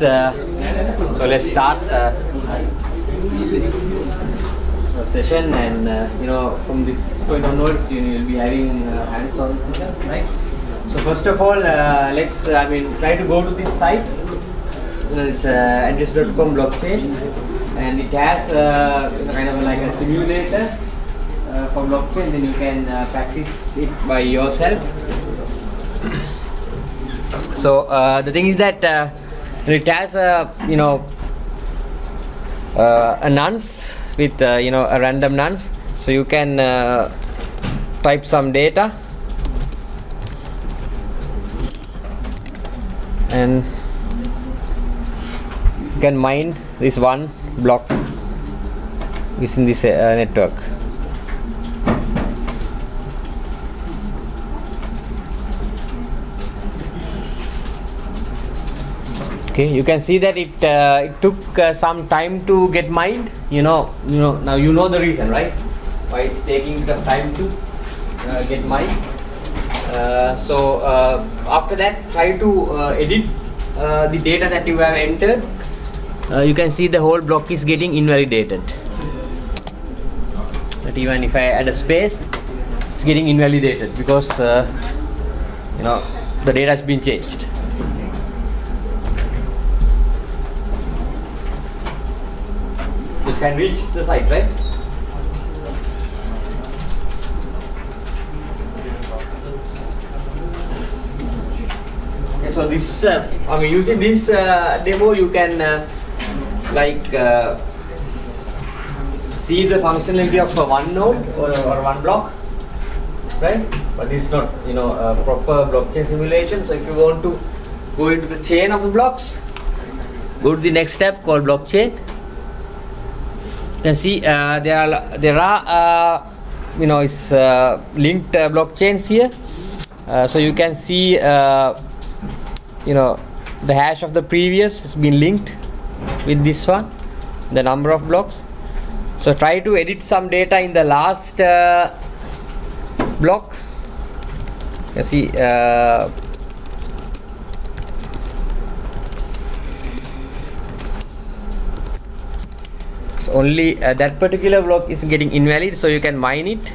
So let's start session, and from this point onwards you will be having hands-on sessions, right? So first of all, let's try to go to this site. It's address.com blockchain, and it has kind of like a simulator for blockchain. Then you can practice it by yourself. So the thing is that it has a nonce with a random nonce, so you can type some data and you can mine this one block using this network. Okay, you can see that it took some time to get mined. Now you know the reason, right? Why it's taking the time to get mined. So after that, try to edit the data that you have entered. You can see the whole block is getting invalidated. But even if I add a space, it's getting invalidated because the data has been changed. This can reach the site, right? Okay, so this using this demo, you can see the functionality of one node or one block, right? But this is not a proper blockchain simulation. So if you want to go into the chain of the blocks, go to the next step called blockchain. You can see there are it's linked blockchains here, so you can see the hash of the previous has been linked with this one, the number of blocks. So try to edit some data in the last block. You can see so only that particular block is getting invalid, so you can mine it.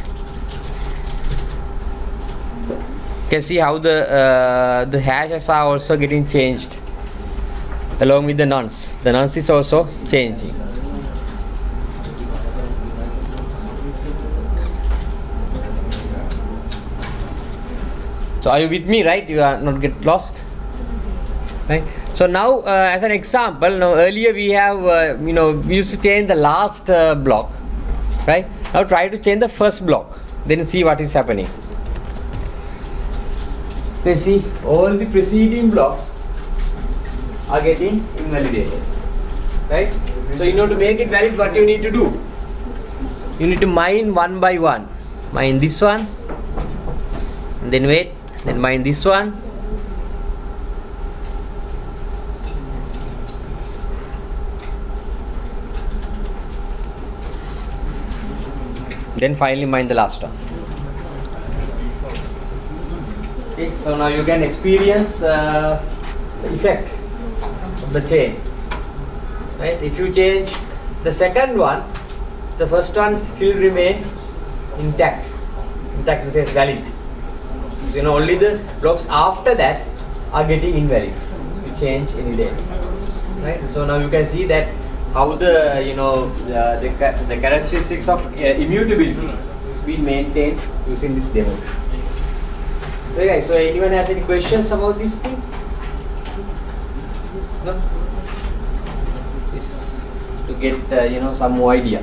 You can see how the hashes are also getting changed along with the nonce. The nonce is also changing. So are you with me, right? You are not get lost, right? So now as an example, now earlier we have we used to change the last block, right? Now try to change the first block, then see what is happening. You see all the preceding blocks are getting invalidated, right? So in order to make it valid, what you need to do? You need to mine one by one. Mine this one, and then wait, then mine this one. Then finally mine the last one. Okay, so now you can experience the effect of the chain, right? If you change the second one, the first one still remain intact which is valid. So, only the blocks after that are getting invalid. You change any day, right? So now you can see that how the the characteristics of immutability is being maintained using this demo. Okay, guys, so anyone has any questions about this thing? No? Is to get some more idea,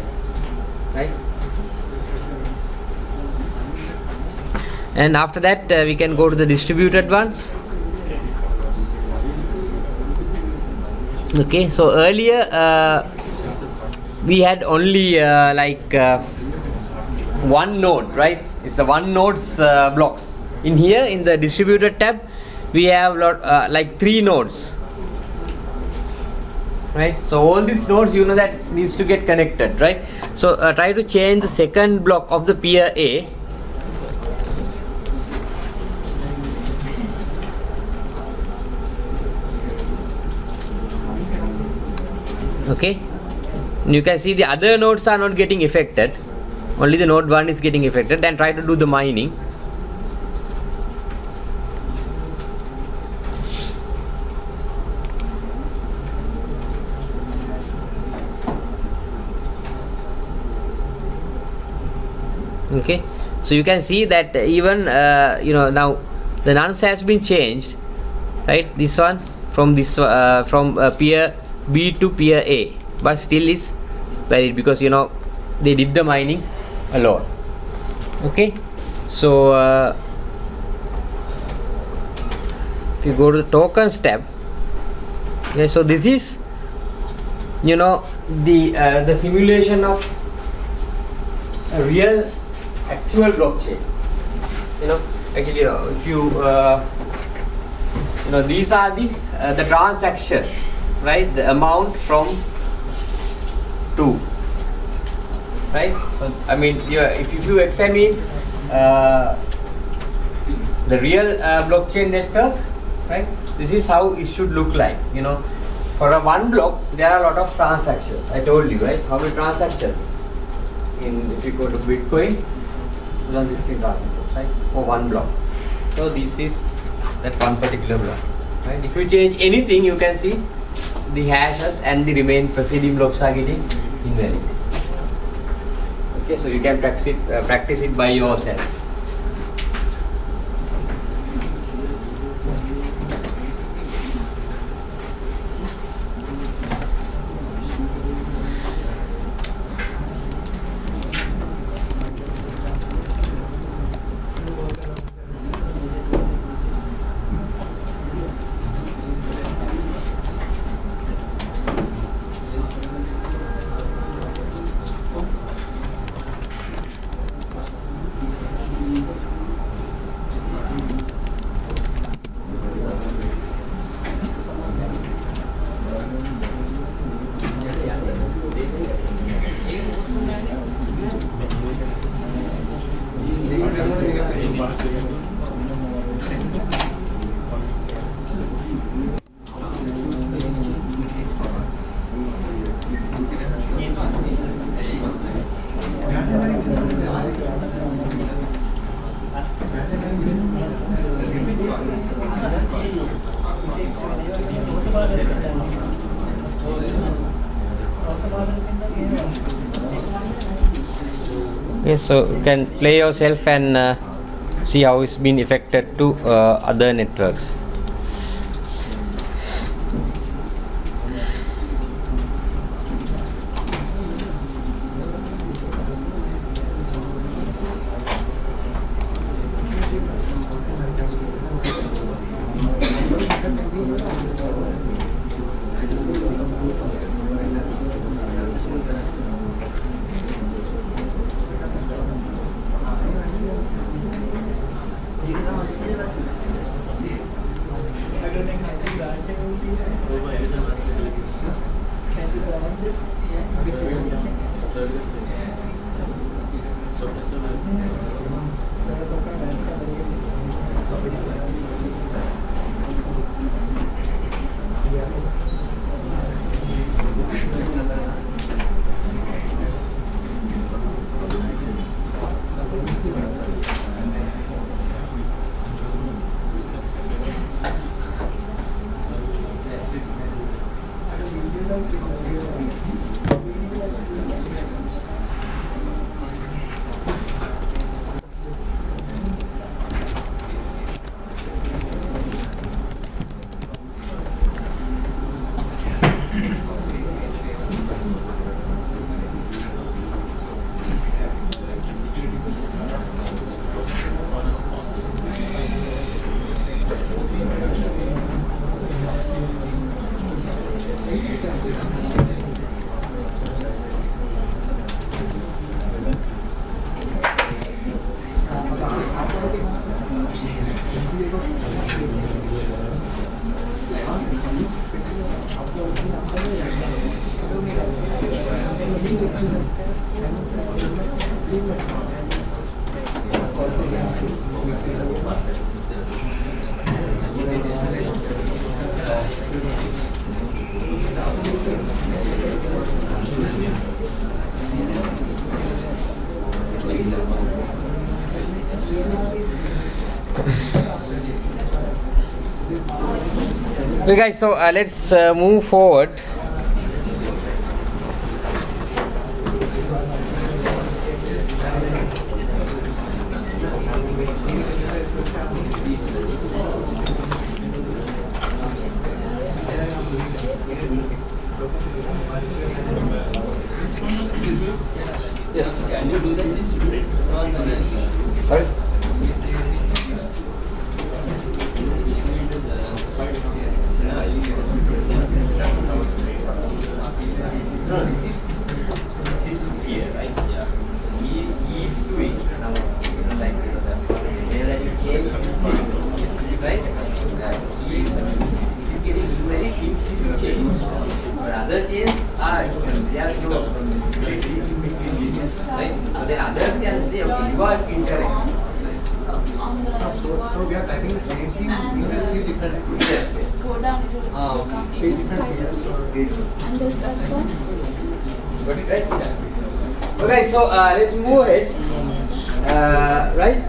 right? And after that we can go to the distributed ones. Okay, so earlier we had only one node, right? It's the one node's blocks. In here in the distributed tab we have three nodes, right? So all these nodes that needs to get connected, right? So try to change the second block of the peer A. Okay, you can see the other nodes are not getting affected, only the node 1 is getting affected. Then try to do the mining. Okay, so you can see that even now the nonce has been changed, right? This one from this from peer B to peer A, but still is valid because they did the mining alone. Okay, so if you go to the tokens tab, okay, so this is the simulation of a real actual blockchain. Actually, if you these are the transactions, right? The amount from 2, right? So I mean, if you examine the real blockchain network, right? This is how it should look like. For a one block, there are a lot of transactions. I told you, right? How many transactions? If you go to Bitcoin, 2016 transactions, right? For one block. So this is that one particular block, right? If you change anything, you can see the hashes and the remaining preceding blocks are getting invalid. Okay, so you can practice it by yourself. Yes, so you can play yourself and see how it's been affected to other networks. Okay guys, so let's move forward. Yes. Can you do that? Sorry? This is here, right? Yeah. He is doing now, like where you came this thing, right? He is getting very things is changed. But other chains are they are no between these, right? So then others can say, okay, you are incorrect. So we are typing the same thing in a different. Yes. Just go down, it will come. You just type it. And there's that one. Got it, right? Okay, so let's move ahead. Right?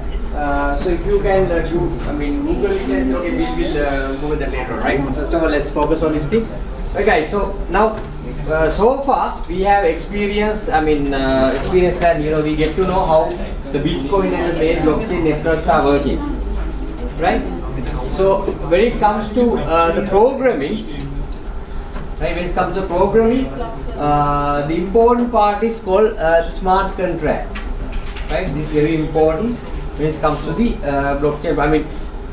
So if you can, Google it and say, okay, we'll move that later, right? First of all, let's focus on this thing. Okay, so now, so far we have experienced, experience that, we get to know how the Bitcoin and the main blockchain networks are working, right? So when it comes to the programming, right? When it comes to programming, the important part is called smart contracts, right? This is very important when it comes to the blockchain.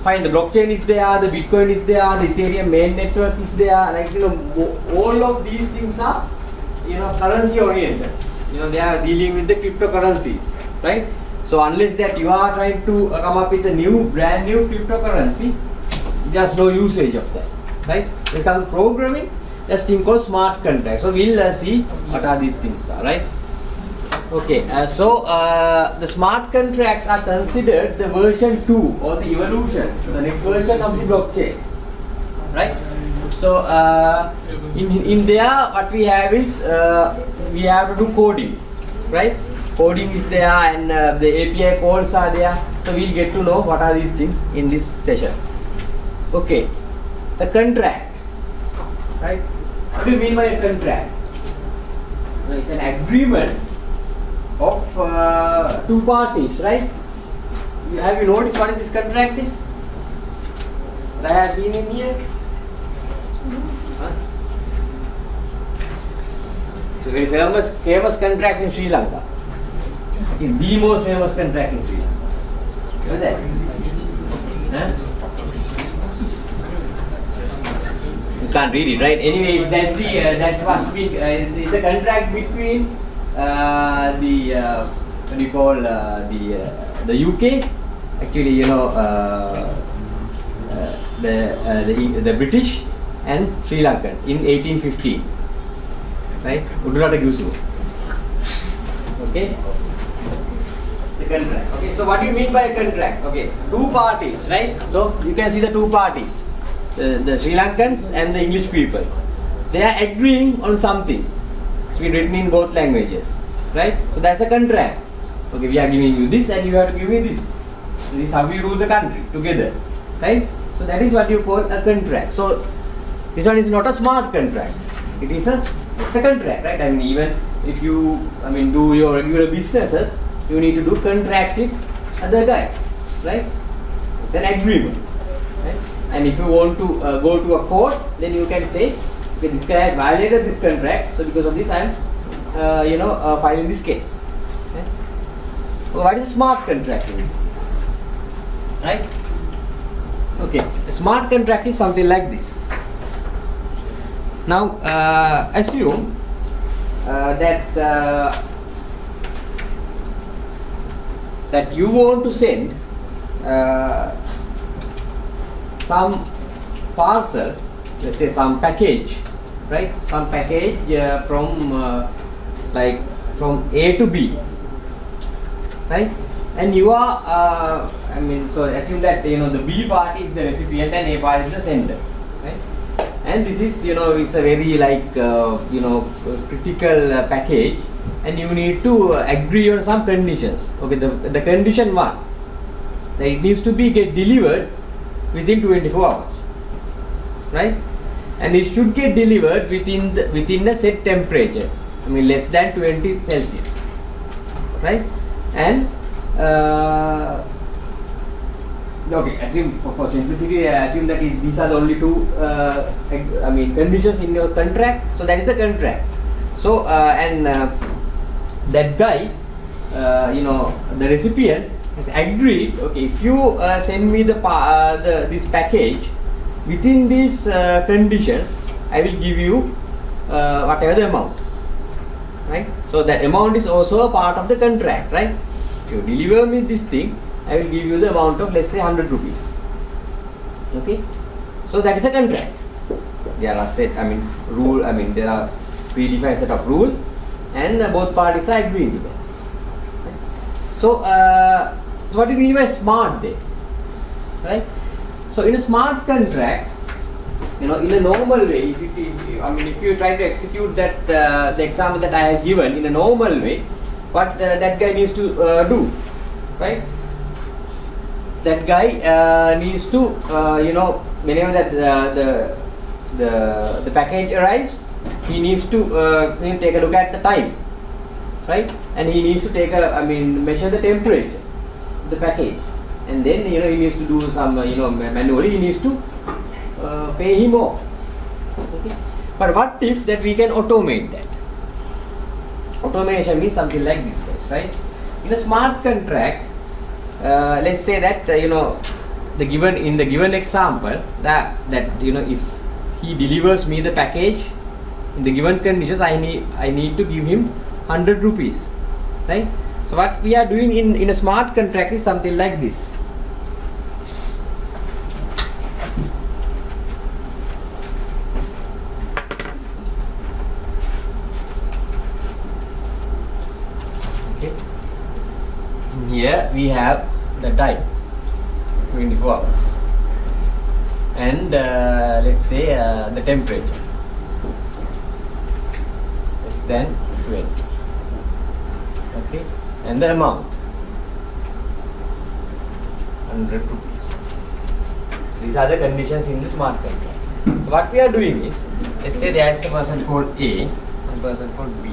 Fine, the blockchain is there, the Bitcoin is there, the Ethereum main network is there. Like all of these things are, currency oriented. They are dealing with the cryptocurrencies, right? So unless that you are trying to come up with a brand new cryptocurrency, just no usage of that, right? When it comes to programming, there's thing called smart contracts. So we'll see what are these things, right? Okay, the smart contracts are considered the version 2 or the evolution, the next version of the blockchain, right? So in there, what we have is we have to do coding, right? Coding is there and the API calls are there. So we'll get to know what are these things in this session. Okay, a contract, right? What do you mean by a contract? It's an agreement of two parties, right? Have you noticed what this contract is? That I have seen in here. Huh? It's a very famous contract in Sri Lanka. It's the most famous contract in Sri Lanka. You know that? Huh? You can't read it, right? Anyways, that's what's big. It's a contract between what do you call the UK, actually, the British and Sri Lankans in 1815, right? Okay. The contract. Okay. So what do you mean by a contract? Okay. Two parties, right? So you can see the two parties, the Sri Lankans and the English people. They are agreeing on something. It's been written in both languages, right? So that's a contract. Okay, we are giving you this and you have to give me this. This is how we rule the country together, right? So that is what you call a contract. So this one is not a smart contract. It is just a contract, right? Even if you do your regular businesses, you need to do contracts with other guys, right? It's an agreement, right? And if you want to go to a court, then you can say, okay, this guy has violated this contract, so because of this I am filing this case. Okay? So what is a smart contract in this case? Right? Okay, a smart contract is something like this. Now assume that you want to send some parcel, let's say some package, right? Some package from A to B, right? And you are, so assume that the B party is the recipient and A party is the sender, right? and this is, it's a very critical package, and you need to agree on some conditions. Okay, the condition one, that it needs to be get delivered within 24 hours, right? And it should get delivered within the set temperature, less than 20 Celsius, right? And okay, assume for simplicity, assume that these are the only two conditions in your contract. So that is the contract. So that guy, the recipient has agreed. Okay, if you send me this package within these conditions, I will give you whatever the amount, right? So that amount is also a part of the contract, right? If you deliver me this thing, I will give you the amount of, let's say, 100 rupees. Okay, so that is a contract. There are there are predefined set of rules, and both parties are agreeing to that. So what do you mean by smart there, right? So in a smart contract, in a normal way, if you try to execute that the example that I have given in a normal way, what that guy needs to do, right? That guy needs to, whenever that the package arrives, he needs to take a look at the time, right? And he needs to measure the temperature of the package, and then he needs to do some manually he needs to pay him off. Okay. But what if that we can automate that? Automation means something like this case, right? In a smart contract, let's say that the given example that if he delivers me the package in the given conditions, I need to give him 100 rupees, right? So what we are doing in a smart contract is something like this. Okay. Here we have the time, 24 hours, and let's say the temperature less than 20. Okay, and the amount 100 rupees. These are the conditions in the smart contract. So what we are doing is, let's say there is a person called A and a person called B,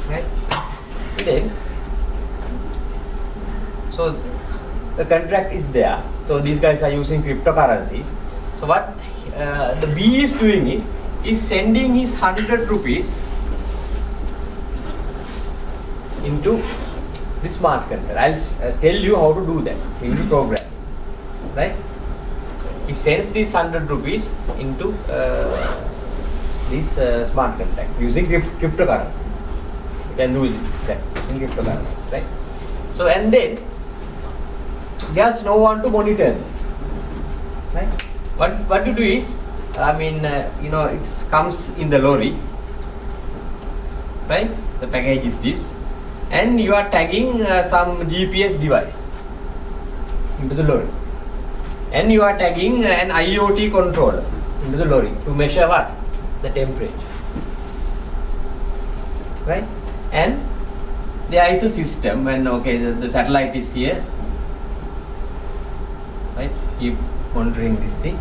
right? Then so the contract is there. So these guys are using cryptocurrencies. So what the B is doing is sending his 100 rupees into the smart contract. I'll tell you how to do that in the program, right? He sends this 100 rupees into this smart contract using cryptocurrencies. You can do that using cryptocurrencies, right? So and then there's no one to monitor this, right? What you do is, it comes in the lorry, right? The package is this, and you are tagging some GPS device into the lorry, and you are tagging an IoT controller into the lorry to measure what? The temperature, right? And there is a system, and the satellite is here, right? Keep monitoring this thing,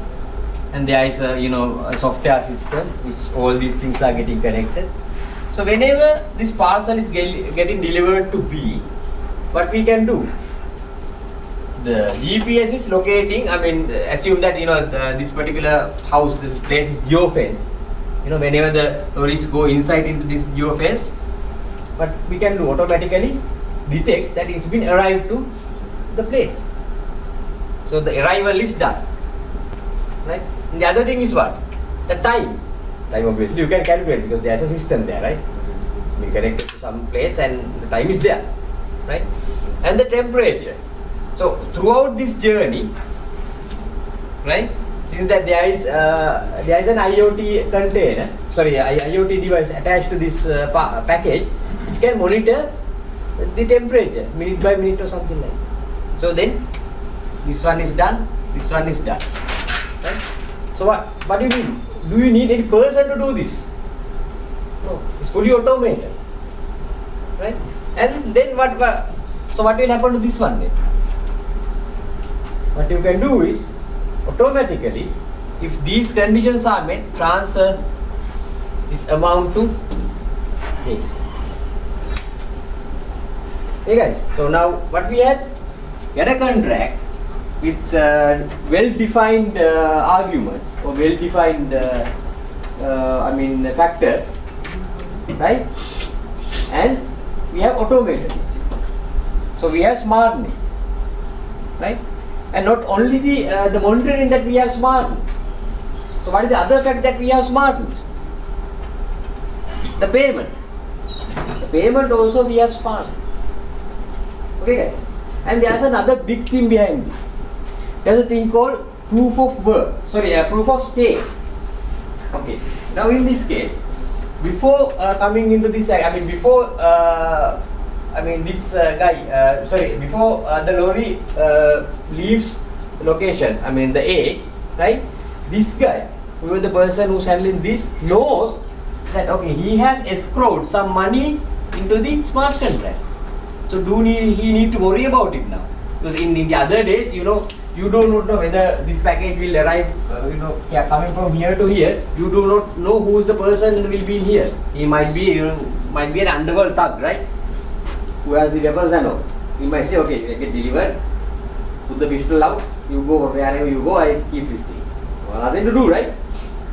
and there is a software system which all these things are getting connected. So whenever this parcel is getting delivered to B, what we can do? The GPS is locating. Assume that this particular house, this place is geofenced. Whenever the lorries go inside into this geofence, what we can do? Automatically detect that it's been arrived to the place. So the arrival is done, right? And the other thing is what? The time. Time obviously you can calculate because there's a system there, right? It's been connected to some place and the time is there, right? And the temperature. So throughout this journey, right? Since that there is an IoT container, IoT device attached to this package, it can monitor the temperature minute by minute or something like that. So then this one is done, this one is done, right? So what do you mean? Do you need any person to do this? No, it's fully automated, right? And then so what will happen to this one then? What you can do is automatically, if these conditions are met, transfer this amount to A. Hey guys, so now what we had? We had a contract with well-defined arguments or well-defined factors, right? And we have automated it. So we have smartening, right? And not only the monitoring that we have smartened. So what is the other fact that we have smartened? The payment. The payment also we have smartened. Okay guys? And there's another big thing behind this. There's a thing called proof of work. Proof of stake. Okay. Now in this case, before coming into this, before the lorry leaves location, the A, right? This guy, who is the person who's handling this, knows that okay, he has escrowed some money into the smart contract. So he need to worry about it now? Because in the other days, you do not know whether this package will arrive, coming from here to here. You do not know who is the person will be in here. He might be an underworld thug, right? Who has the weapons and all. He might say, okay, I get delivered, put the pistol out, you go wherever you go, I keep this thing. Well, nothing to do, right?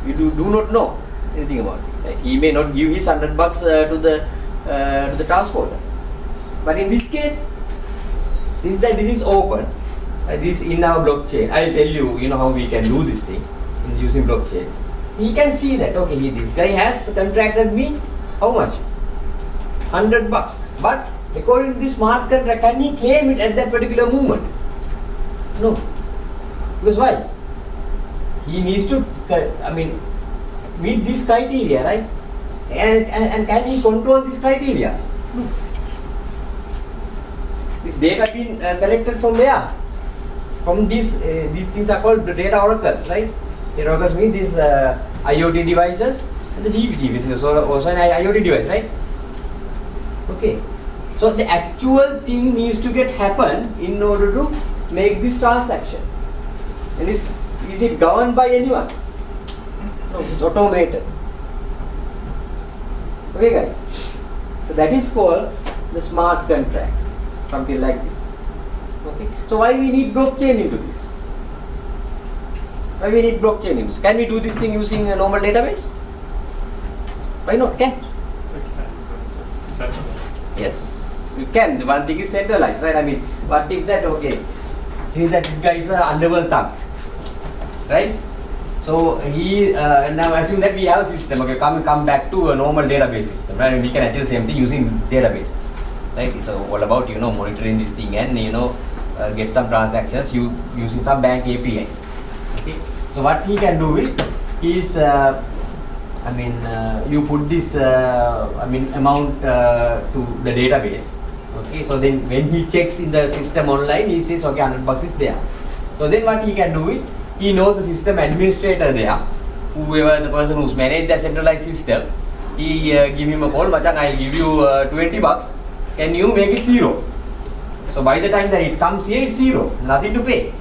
You do not know anything about it. Like, he may not give his $100 to the transporter. But in this case, since that this is open, this in our blockchain, I'll tell you, how we can do this thing in using blockchain. He can see that, okay, this guy has contracted me, how much? $100. But according to the smart contract, can he claim it at that particular moment? No. Because why? He needs to, meet these criteria, right? And can he control these criteria? No. This data been collected from where? From these things are called data oracles, right? Data oracles mean these IoT devices and the DVD, which is also an IoT device, right? Okay. So the actual thing needs to get happen in order to make this transaction. And is it governed by anyone? No, it's automated. Okay guys. So that is called the smart contracts. Something like this. Okay. So why we need blockchain into this? Why we need blockchain into this? Can we do this thing using a normal database? Why not? Can? Yes, you can. The one thing is centralized, right? What if that, okay, since that this guy is an underworld thug, right? So he, now assume that we have a system, okay, come back to a normal database system, right? And we can achieve the same thing using databases, right? So all about, monitoring this thing and, get some transactions using some bank APIs, okay? So what he can do is, you put this, amount to the database, okay? So then when he checks in the system online, he says, okay, $100 is there. So then what he can do is, he knows the system administrator there, whoever the person who's managed the centralized system, he give him a call, Machang, I'll give you $20, can you make it 0? So by the time that it comes here, it's 0, nothing to pay.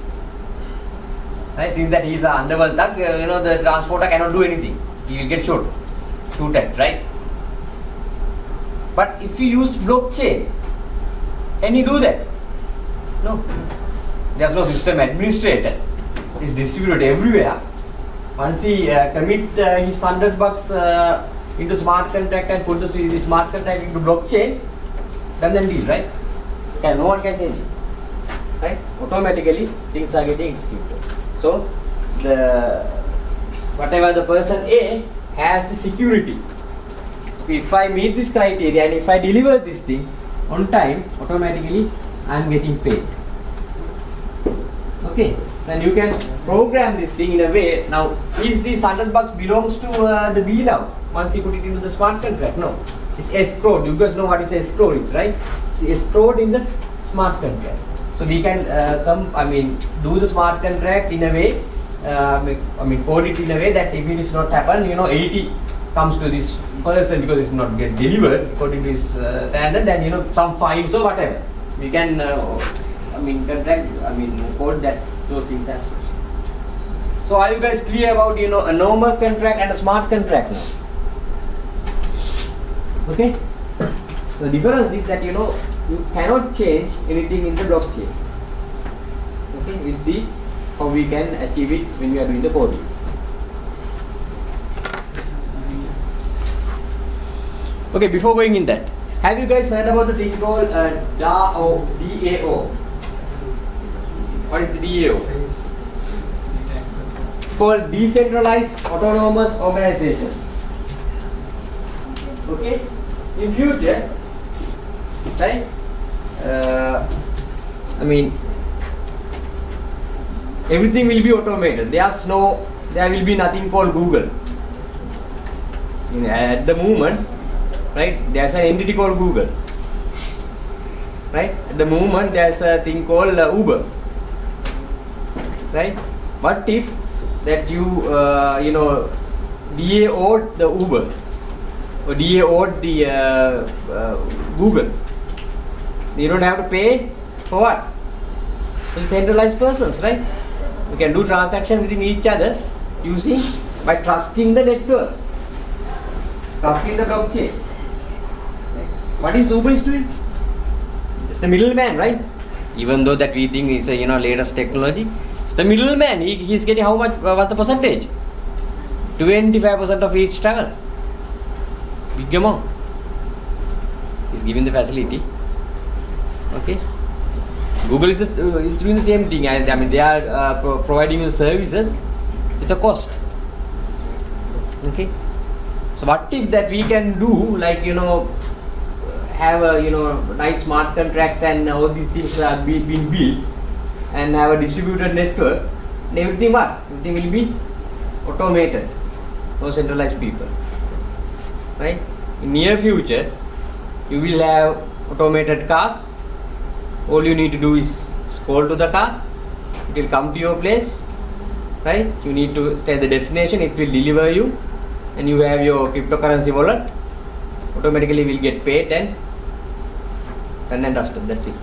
Right? Since that he's an underworld thug, the transporter cannot do anything. He will get shooted, right? But if you use blockchain, can he do that? No. There's no system administrator. It's distributed everywhere. Once he commit his $100 into smart contract and put the smart contract into blockchain, then deal, right? No one can change it, right? Automatically things are getting executed. So whatever the person A has the security. If I meet this criteria and if I deliver this thing on time, automatically I am getting paid. Okay, then you can program this thing in a way. Now, is this $100 belongs to the B now? Once you put it into the smart contract, no, it's escrowed. You guys know what is escrow is, right? It's escrowed in the smart contract. So we can do the smart contract in a way I mean code it in a way that if it is not happen, 80 comes to this person because it's not get delivered according to his standard, then some fines or whatever. We can code that those things as well. So are you guys clear about a normal contract and a smart contract now? Okay. The difference is that you cannot change anything in the blockchain. Okay, we'll see how we can achieve it when we are doing the coding. Okay, before going in that, have you guys heard about the thing called DAO? What is the DAO? It's called Decentralized Autonomous Organizations. Okay, in future, right? Everything will be automated. There will be nothing called Google. At the moment, right? There's an entity called Google. Right? At the moment, there's a thing called Uber. Right? What if that you DAO'd the Uber or DAO'd the Google? You don't have to pay for what? For centralized persons, right? You can do transaction within each other by trusting the network, trusting the blockchain. What is Uber is doing? It's the middleman, right? Even though that we think is latest technology, it's the middleman. He's getting how much? What's the percentage? 25% of each travel. Big amount. He's giving the facility. Okay. Google is doing the same thing. I mean, they are providing you services with a cost. Okay. So what if that we can do have a nice smart contracts and all these things are being built and have a distributed network and everything will be automated, no centralized people, right? In near future you will have automated cars. All you need to do is call to the car, it will come to your place, right? You need to tell the destination, it will deliver you, and you have your cryptocurrency wallet, automatically will get paid and done and dusted. That's it.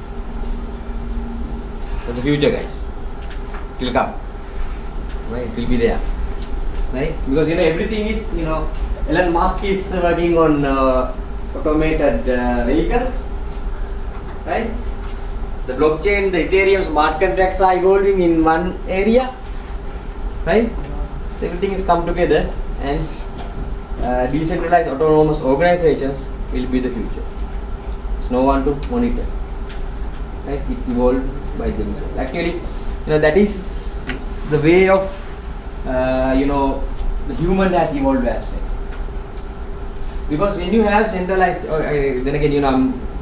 For the future, guys, it will come, right? It will be there, right? Because everything is Elon Musk is working on automated vehicles, right? The blockchain, the Ethereum smart contracts are evolving in one area, right? So everything is come together, and decentralized autonomous organizations will be the future. There's no one to monitor, right? It evolved by themselves. Actually, that is the way of the human has evolved as well. Because when you have centralized, then again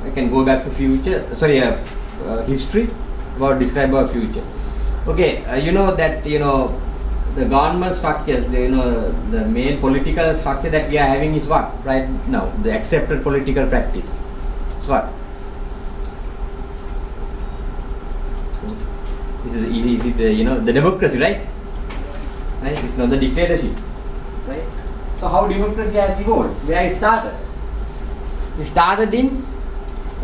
I can go back to history about describe our future. Okay, that the government structures, the main political structure that we are having is what right now? The accepted political practice. It's what? This is the democracy, right? Right? It's not the dictatorship, right? So how democracy has evolved? Where it started? It started in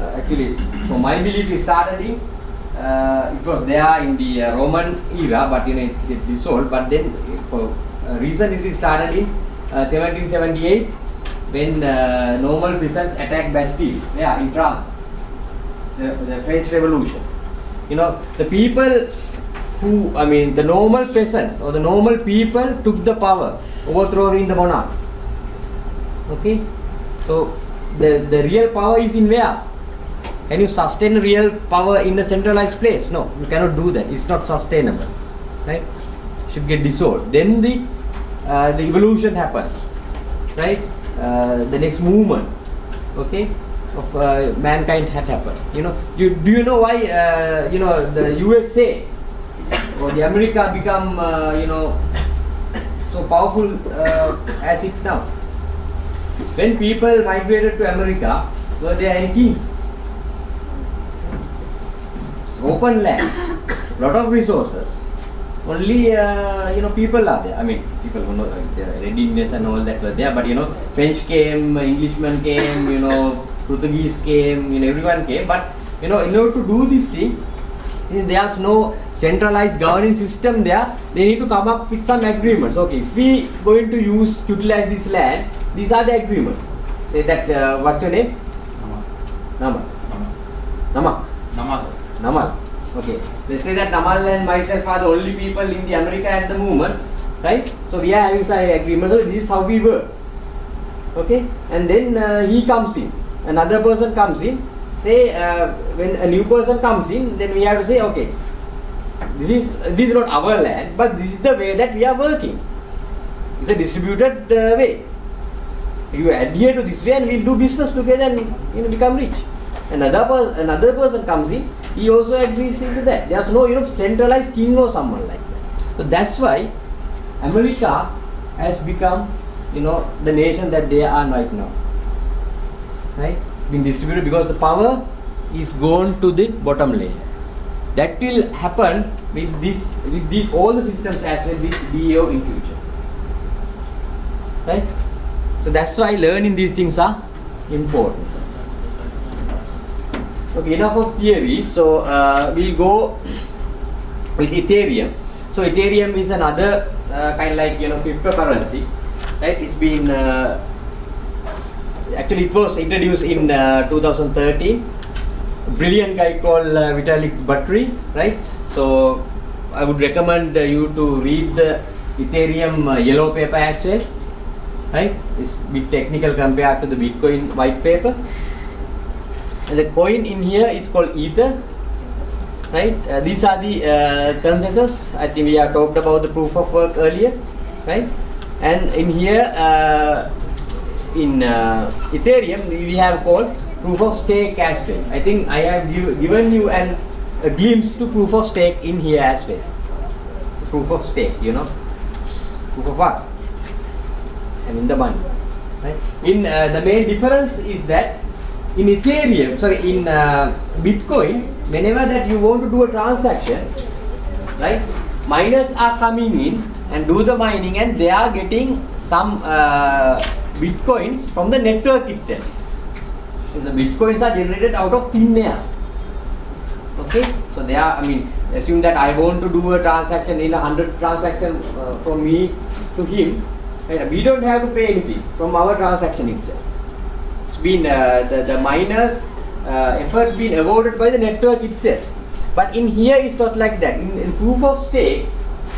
actually, for my belief, it started in it was there in the Roman era, but it dissolved. But then, for a reason, it started in 1778 when normal peasants attacked Bastille, in France, the French Revolution. The people the normal peasants or the normal people took the power, overthrowing the monarch. Okay, so the real power is in where? Can you sustain real power in a centralized place? No, you cannot do that. It's not sustainable, right? It should get dissolved. Then the evolution happens, right? The next movement, okay, of mankind had happened. Do you know why the USA or the America become so powerful as it now? When people migrated to America, were there any kings? Open land, lot of resources, only people are there. I mean, people who know Red Indians and all that were there, but French came, Englishmen came, Portuguese came, everyone came. But in order to do this thing, since there's no centralized governing system there, they need to come up with some agreements. Okay, if we going to utilize this land, these are the agreements. Say that what's your name? Namal. Namal. Okay. They say that Namal and myself are the only people in the America at the moment, right? So we are having some agreement. So this is how we work. Okay. And then he comes in. Another person comes in. Say when a new person comes in, then we have to say, okay, this is not our land, but this is the way that we are working. It's a distributed way. You adhere to this way, and we'll do business together and become rich. Another person comes in. He also agrees into that. There's no centralized king or someone like that. So that's why America has become the nation that they are right now. Right? Been distributed because the power is gone to the bottom layer. That will happen with these all the systems as well with DAO in future. Right? So that's why learning these things are important. Okay, enough of theory. So we'll go with Ethereum. So Ethereum is another kind of like cryptocurrency, right? It's been actually it was introduced in 2013. A brilliant guy called Vitalik Buterin, right? So I would recommend you to read the Ethereum yellow paper as well, right? It's a bit technical compared to the Bitcoin white paper. And the coin in here is called Ether, right? These are the consensus. I think we have talked about the proof of work earlier, right? And in here, in Ethereum, we have called proof of stake as well. I think I have given you a glimpse to proof of stake in here as well. Proof of stake, proof of what? I mean the money, right? In the main difference is that in Ethereum, in Bitcoin, whenever that you want to do a transaction, right, miners are coming in and do the mining, and they are getting some Bitcoins from the network itself. So the Bitcoins are generated out of thin air. Okay, so they are, assume that I want to do a transaction in 100 transactions from me to him, right? We don't have to pay anything from our transaction itself. It's been the miners' effort been awarded by the network itself. But in here it's not like that. In proof of stake,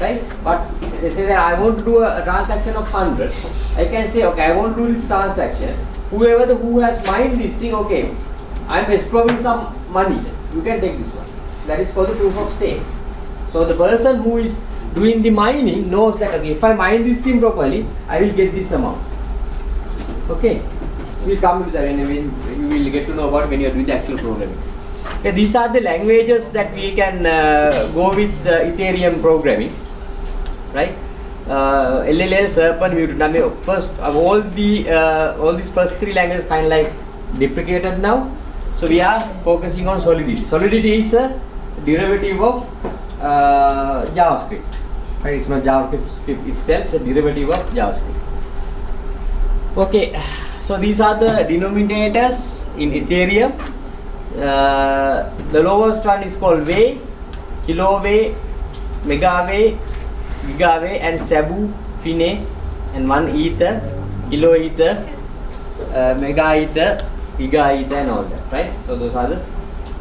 right? But they say that I want to do a transaction of 100. I can say, okay, I want to do this transaction. Who has mined this thing, okay, I'm escrowing some money. You can take this one. That is called the proof of stake. So the person who is doing the mining knows that, okay, if I mine this thing properly, I will get this amount. Okay. We'll come to that when you will get to know about when you are doing the actual programming. Okay, these are the languages that we can go with Ethereum programming, right? LLL, Serpent, Mutant. First, all these first three languages kind of like deprecated now. So we are focusing on Solidity. Solidity is a derivative of JavaScript. Right? It's not JavaScript itself; it's a derivative of JavaScript. Okay. So these are the denominators in Ethereum. The lowest one is called Wei, Kilowei, Megawei, Gigawei, and Sabu, Fine, and 1 Ether, Kilo Ether, Mega Ether, Giga Ether, and all that, right? So those are the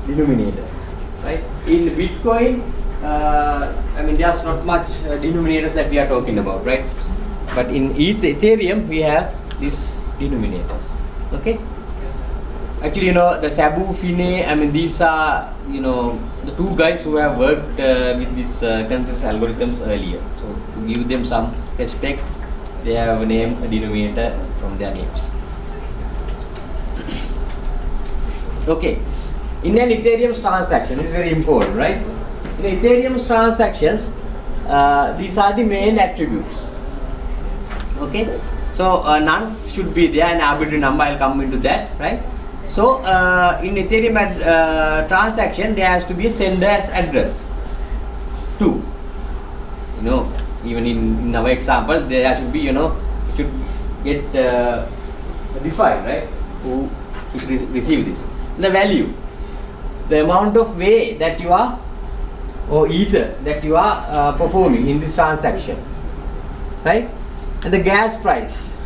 denominators, right? In Bitcoin, there's not much denominators that we are talking about, right? But in Ethereum, we have these denominators. Okay. Actually, the Sabu, Fine, these are, the two guys who have worked with these consensus algorithms earlier. So to give them some respect, they have named a denominator from their names. Okay. In an Ethereum transaction, it's very important, right? In Ethereum transactions, these are the main attributes. Okay. So nonce should be there, an arbitrary number. I'll come into that, right? So in Ethereum transaction, there has to be a sender's address 2, even in our example, there should be, it should get defined, right? Who should receive this? The value, the amount of way that you are, or either that you are performing in this transaction, right? And the gas price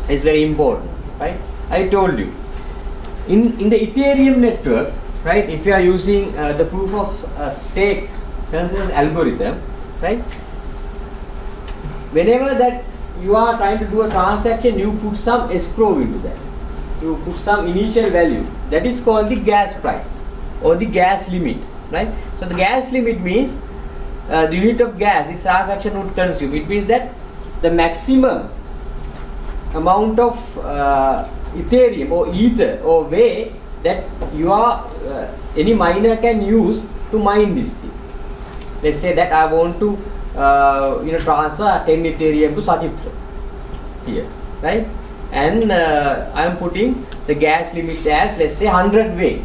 is very important, right? I told you, in the Ethereum network, right? If you are using the proof of stake consensus algorithm, right? Whenever that you are trying to do a transaction, you put some escrow into that. You put some initial value. That is called the gas price or the gas limit, right? So the gas limit means the unit of gas this transaction would consume. It means that the maximum amount of Ethereum or Ether or way that you are any miner can use to mine this thing. Let's say that I want to transfer 10 Ethereum to Sachitra here, right? And I am putting the gas limit as, let's say, 100 way.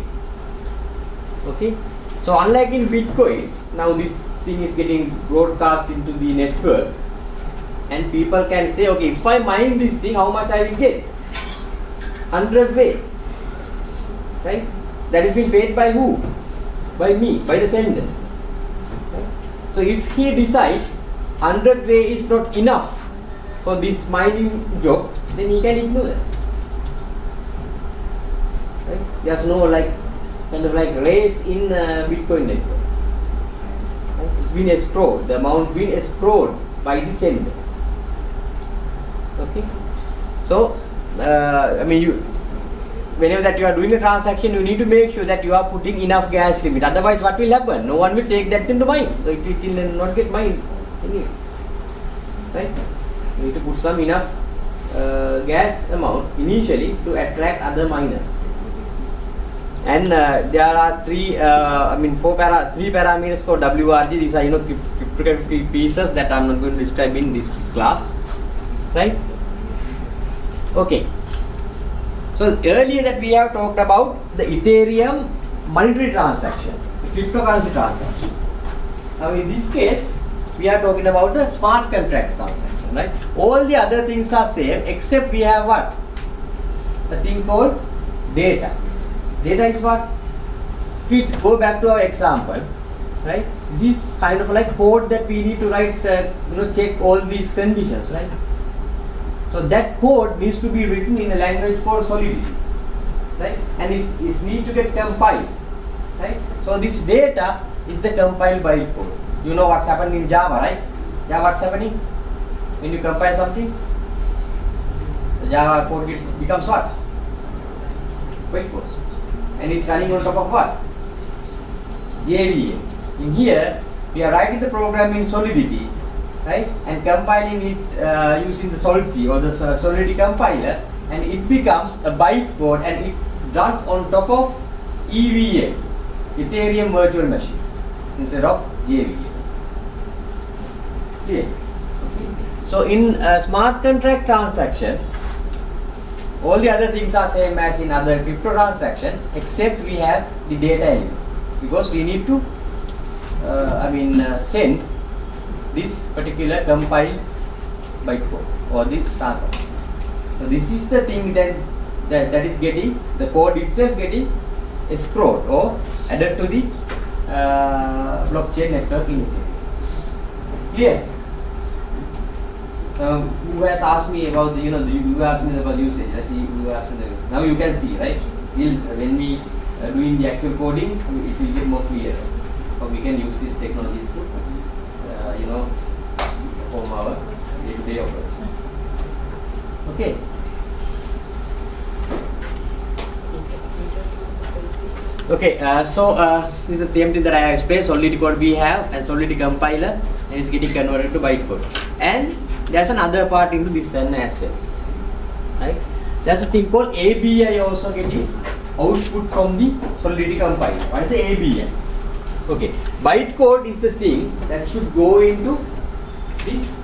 Okay, so unlike in Bitcoin, now this thing is getting broadcast into the network, and people can say, okay, if I mine this thing, how much I will get? 100 way, right? That is being paid by who? By me, by the sender. Right? So if he decides 100 way is not enough for this mining job, then he can ignore that. Right? There's no kind of race in Bitcoin network. Right? It's been escrowed. The amount been escrowed by the sender. Okay. So whenever that you are doing a transaction, you need to make sure that you are putting enough gas limit. Otherwise, what will happen? No one will take that thing to mine. So it will not get mined. Right? You need to put some enough gas amount initially to attract other miners. And there are three parameters called WRG. These are cryptographic pieces that I'm not going to describe in this class, right? Okay. So earlier that we have talked about the Ethereum monetary transaction, the cryptocurrency transaction. Now in this case, we are talking about the smart contract transaction, right? All the other things are same except we have what? A thing called data. Data is what? If we go back to our example, right? This is kind of like code that we need to write, check all these conditions, right? So that code needs to be written in a language called Solidity, right? And it need to get compiled, right? So this data is the compiled bytecode. You know what's happening in Java, right? Java, what's happening? When you compile something, the Java code becomes what? Bytecode. And it's running on top of what? JVM. In here, we are writing the program in Solidity, right? And compiling it using the Solc or the Solidity compiler, and it becomes a bytecode and it runs on top of EVM, Ethereum Virtual Machine, instead of JVM. Clear? Okay. So in a smart contract transaction, all the other things are same as in other crypto transaction, except we have the data element, because we need to send this particular compiled bytecode or this transaction. So this is the thing that is getting the code itself getting escrowed or added to the blockchain network in Ethereum. Clear? Who has asked me about the, you asked me about usage. Let's see who asked me now you can see, right? When we doing the actual coding, it will get more clear. So we can use these technologies to, perform our day-to-day operation. Okay. Okay, this is the same thing that I have explained. Solidity code we have and Solidity compiler, and it's getting converted to bytecode. And there's another part into this one as well, right? There's a thing called ABI also getting output from the Solidity compiler. What is the ABI? Okay, bytecode is the thing that should go into this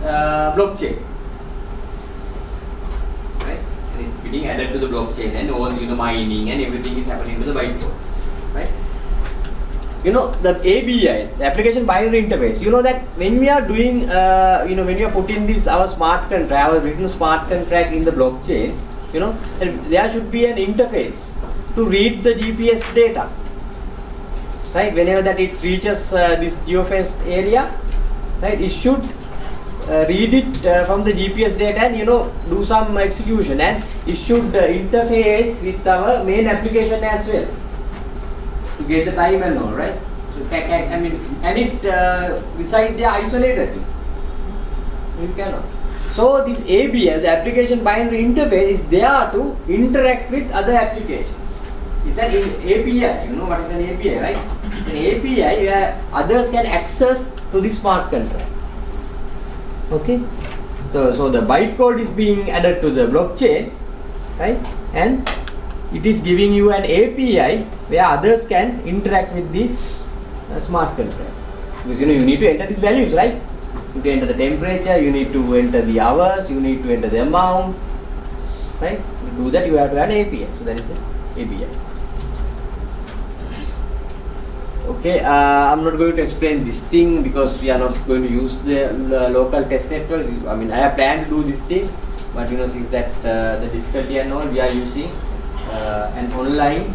blockchain, right? And it's getting added to the blockchain, and all mining and everything is happening to the bytecode, right? you know, the ABI, the application binary interface, you know that when we are doing, when we are putting this, our smart contract, our written smart contract in the blockchain, you know, there should be an interface to read the GPS data, right? Whenever that it reaches this geofence area, right, it should read it from the GPS data and, you know, do some execution, and it should interface with our main application as well to get the time and all, right? So I mean, and it reside there isolated. You cannot. So this ABI, the application binary interface, is there to interact with other applications. It's an API. You know what is an API, right? It's an API where others can access to the smart contract. Okay. So the bytecode is being added to the blockchain, right? And it is giving you an API where others can interact with this smart contract. Because, you know, you need to enter these values, right? You need to enter the temperature, you need to enter the hours, you need to enter the amount, right? To do that, you have to have an API. So that is the API. Okay, I'm not going to explain this thing because we are not going to use the local test network. I mean, I have planned to do this thing, but, you know, since that the difficulty and all, we are using an online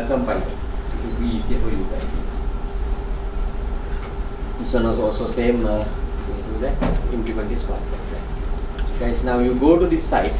compiler. It will be easier for you guys. This one was also same. This is the implement this one. Guys, now you go to this site.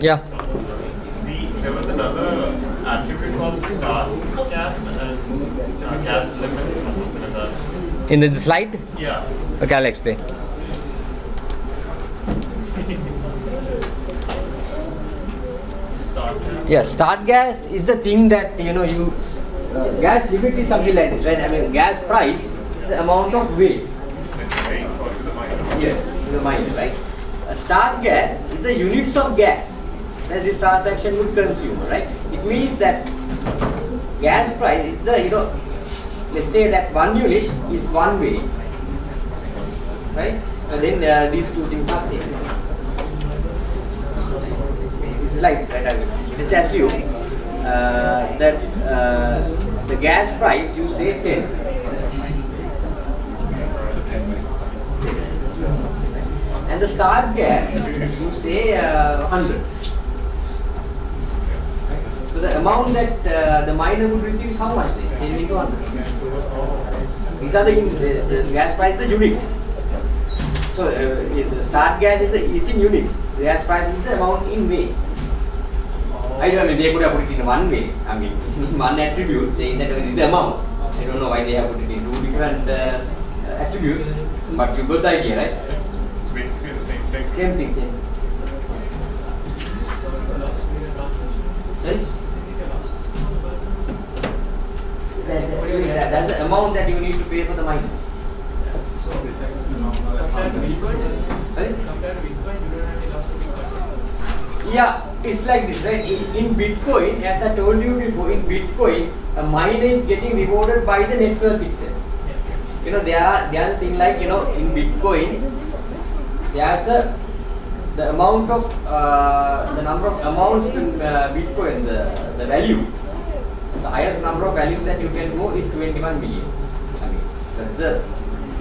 Yeah. There was another attribute called star gas as gas limit or something like that. In the slide? Yeah. Okay, I'll explain. Start gas. Yeah, start gas is the thing that, you know, you gas limit is something like this, right? I mean, gas price, the amount of weight. Yes, to the mine, right? Start gas is the units of gas that this transaction would consume, right? It means that gas price is the, you know, let's say that 1 unit is 1 weight, right? And then these two things are same. This is like this, right? Let's assume that the gas price, you say 10. And the start gas, you say 100. So the amount that the miner would receive is how much then? 10 into 100. These are the gas price, the unit. So the start gas is in units. The gas price is the amount in weight. I don't know, they could have put it in one way. I mean, one attribute saying that this is the amount. I don't know why they have put it in two different attributes, but you got the idea, right? It's basically the same thing. Same thing, same. Sorry? That's the amount that you need to pay for the mining. Sorry? Yeah, it's like this, right? In Bitcoin, as I told you before, in Bitcoin, a miner is getting rewarded by the network itself. You know, there are the thing like, you know, in Bitcoin, there's the amount of the number of amounts in Bitcoin, the value, the highest number of values that you can go is 21 million. I mean, that's the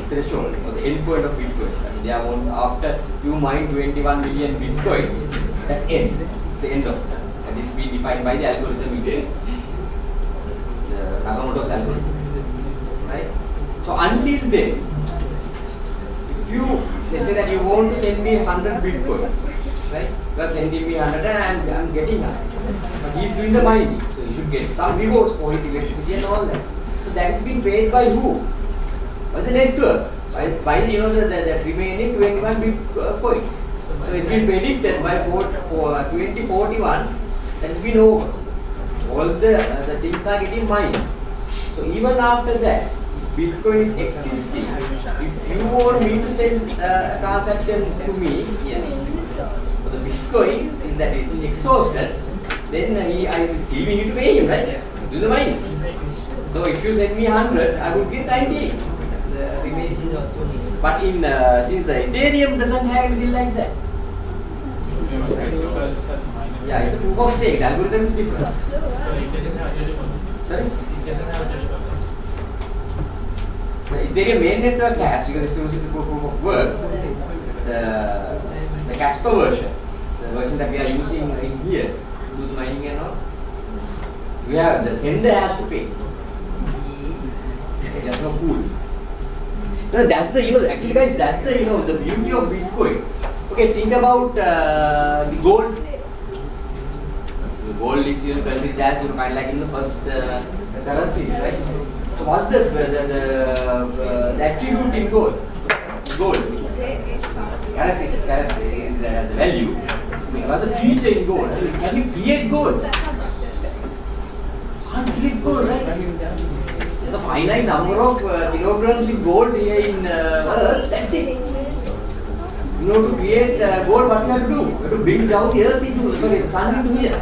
threshold or the end point of Bitcoin. I mean, they are after you mine 21 million Bitcoins, that's the end of that. And this being defined by the algorithm, the Nakamoto's algorithm, right? So until then, if you send me 100 bitcoins, right? You are sending me 100 and I'm getting 100. But he's doing the mining, so you should get some rewards for his electricity and all that. So that is being paid by who? By the network. By the, the remaining 21 bitcoin. So it's been predicted by 2041 that has been over. All the things are getting mined. So even after that, Bitcoin is existing. If you want me to send a transaction to me, yes. So the Bitcoin is that is exhausted, then I still need to pay him, right? Do the mining. So if you send me 100, I would get 98. The remaining also. But in since the Ethereum doesn't have anything like that. Yeah, it's a proof of stake. The algorithm is different. So it doesn't have additional. Sorry? It doesn't have additional. The Ethereum main network has, because it's using the proof of work, the Casper version, the version that we are using in here, to do the mining and all. We have the sender has to pay. There's no pool. No, that's the actually guys, that's the the beauty of Bitcoin. Okay, think about the gold. The gold is considered as kind of like in the first currencies, right? So what's the attribute in gold? Gold. Character is the value. What's the feature in gold? Can you create gold? Can't create gold, right? There's a finite number of kilograms in gold here in Earth. That's it. In order to create gold, what you have to do? You have to bring down the earth the sun into here.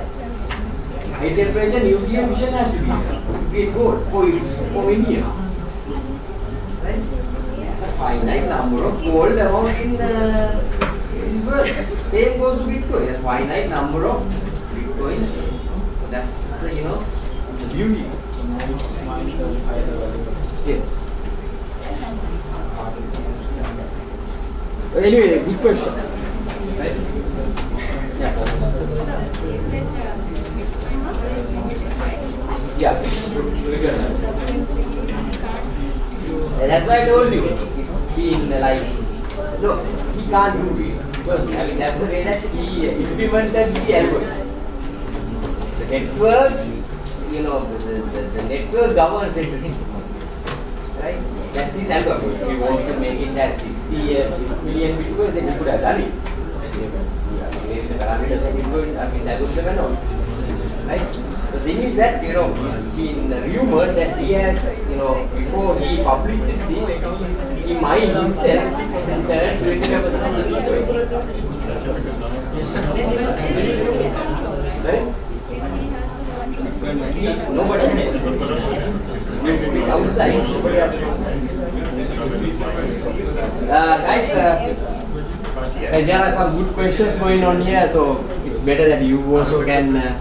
High temperature nuclear fission has to be there to create gold for many years. Right? It's a finite number of gold amount in this world. Same goes to Bitcoin. There's finite number of Bitcoins. So that's the beauty. Yes. Anyway, good question. Right? Yeah. That's why I told you. It's been like, no, he can't do it. Because that's the way that he implemented the algorithm. The network, the network governs everything. Right? That's his algorithm. If he wants to make it as 60 million bitcoins, then he could have done it. The parameters of Bitcoin, algorithm and all. Right? The thing is that, it's been rumored that he has, before he published this thing, he mined himself and turned 25% of the Bitcoin. Sorry? Nobody has. Outside, nobody has. Guys, there are some good questions going on here, so it's better that you also can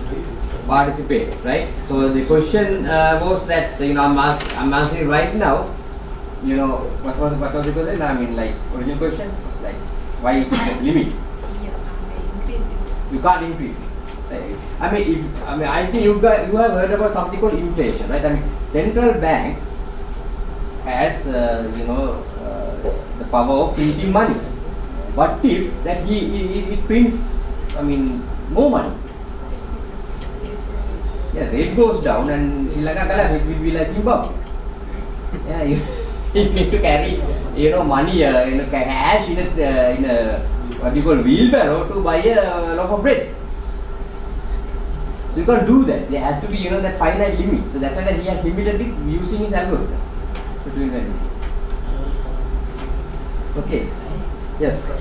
participate, right? So the question was that I'm answering right now. What was the question? I mean, like original question, like why is it limit? You can't increase it. I think you have heard about something called inflation, right? I mean, central bank has the power of printing money. What if that it prints more money? Yeah, rate goes down and Sri Lanka it will be like Zimbabwe. Yeah, you need to carry money cash in a what you call wheelbarrow to buy a loaf of bread. So you can't do that. There has to be that finite limit. So that's why he has limited it using his algorithm to do that. Okay. Yes.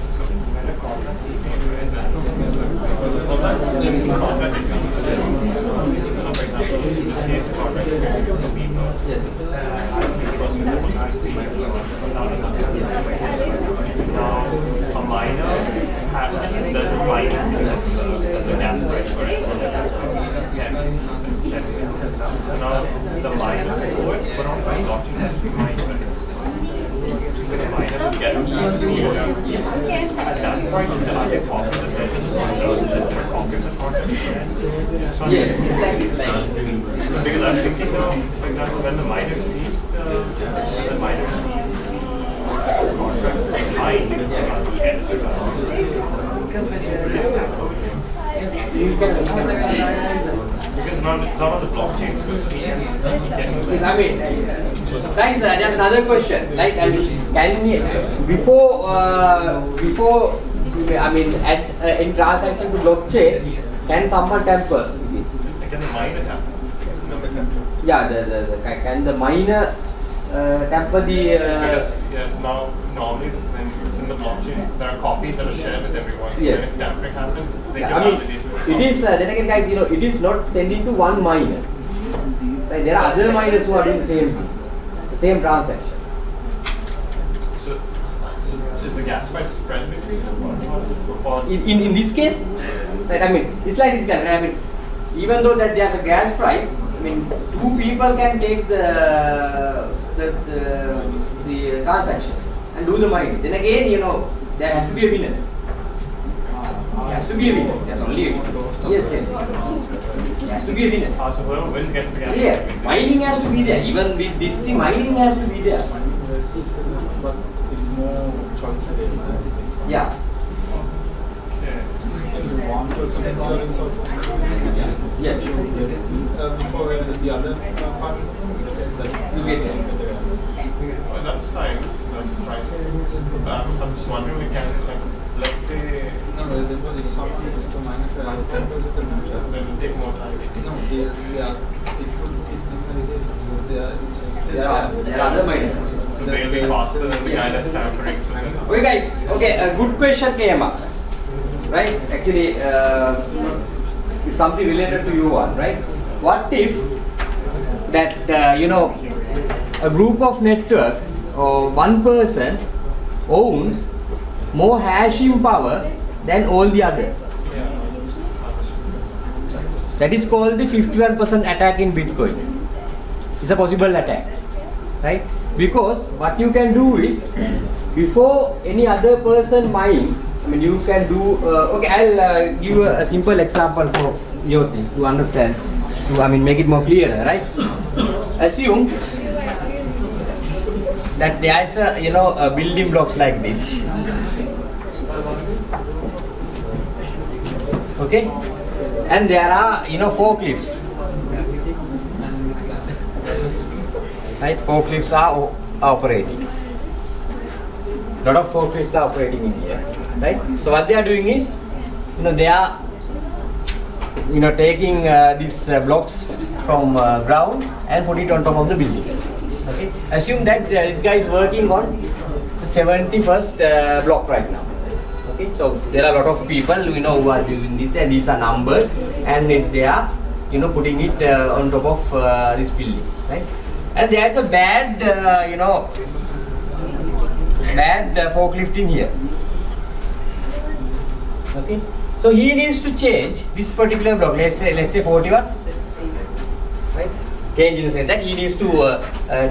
Now, a miner doesn't mine as a gas price for it. So now the miner, what's put on by blockchain has to be mined. The miner will get at that point is the other copy of it. Just a copy of the contract. Yes, it's like because I was thinking now, for example, when the miner receives the contract mined at the end of the Because it's not on the blockchain, so Yes, I mean, guys, there's another question. Like, I mean, can we, before, I mean, in transaction to blockchain, can someone tamper? can the miner happen? Yeah, can the miner tamper the? Because it's now normally when it's in the blockchain, there are copies that are shared with everyone. So Yes. when if tampering happens, they can I mean, validate it is. Then again, guys, it is not sending to one miner. Right? There are other miners who are doing the same transaction. So is the gas price spread between them or In this case, right? I mean, it's like this guy. Right? I mean, even though that there's a gas price, I mean, two people can take the transaction and do the mining. Then again, there has to be a winner. There has to be a winner. There's only a winner. Yes. There has to be a winner. so whoever wins gets the gas Yeah, price? mining has to be there. Even with this thing, mining has to be there. But it's more choice-based. Yeah. Okay. If you want to insurance also, Yes. before the other participants, You get it. Well, that's fine. That's fine. I'm just wondering, we can, like, let's say, no, if something to minus then it'll take more time. no, yeah, There are other miners. So they'll be faster than the guy that's tampering. So then, Okay, guys. Okay, a good question came up. Right? Actually, it's something related to you one, right? What if that a group of network or one person owns more hashing power than all the other? That is called the 51% attack in Bitcoin. It's a possible attack, right? Because what you can do is, before any other person mine, I mean, you can do. Okay, I'll give you a simple example for your thing to understand. Make it more clearer, right? Assume that there is a building blocks like this. Okay, and there are forklifts. Right, forklifts are operating. Lot of forklifts are operating in here, right? So what they are doing is, they are, taking these blocks from ground and put it on top of the building. Okay. Assume that this guy is working on the 71st block right now. Okay. So there are a lot of people, who are doing this, and these are numbered, and they are, putting it on top of this building, right? And there is a bad, forklift in here. Okay, so he needs to change this particular block. Let's say 41, right? Change in the sense that he needs to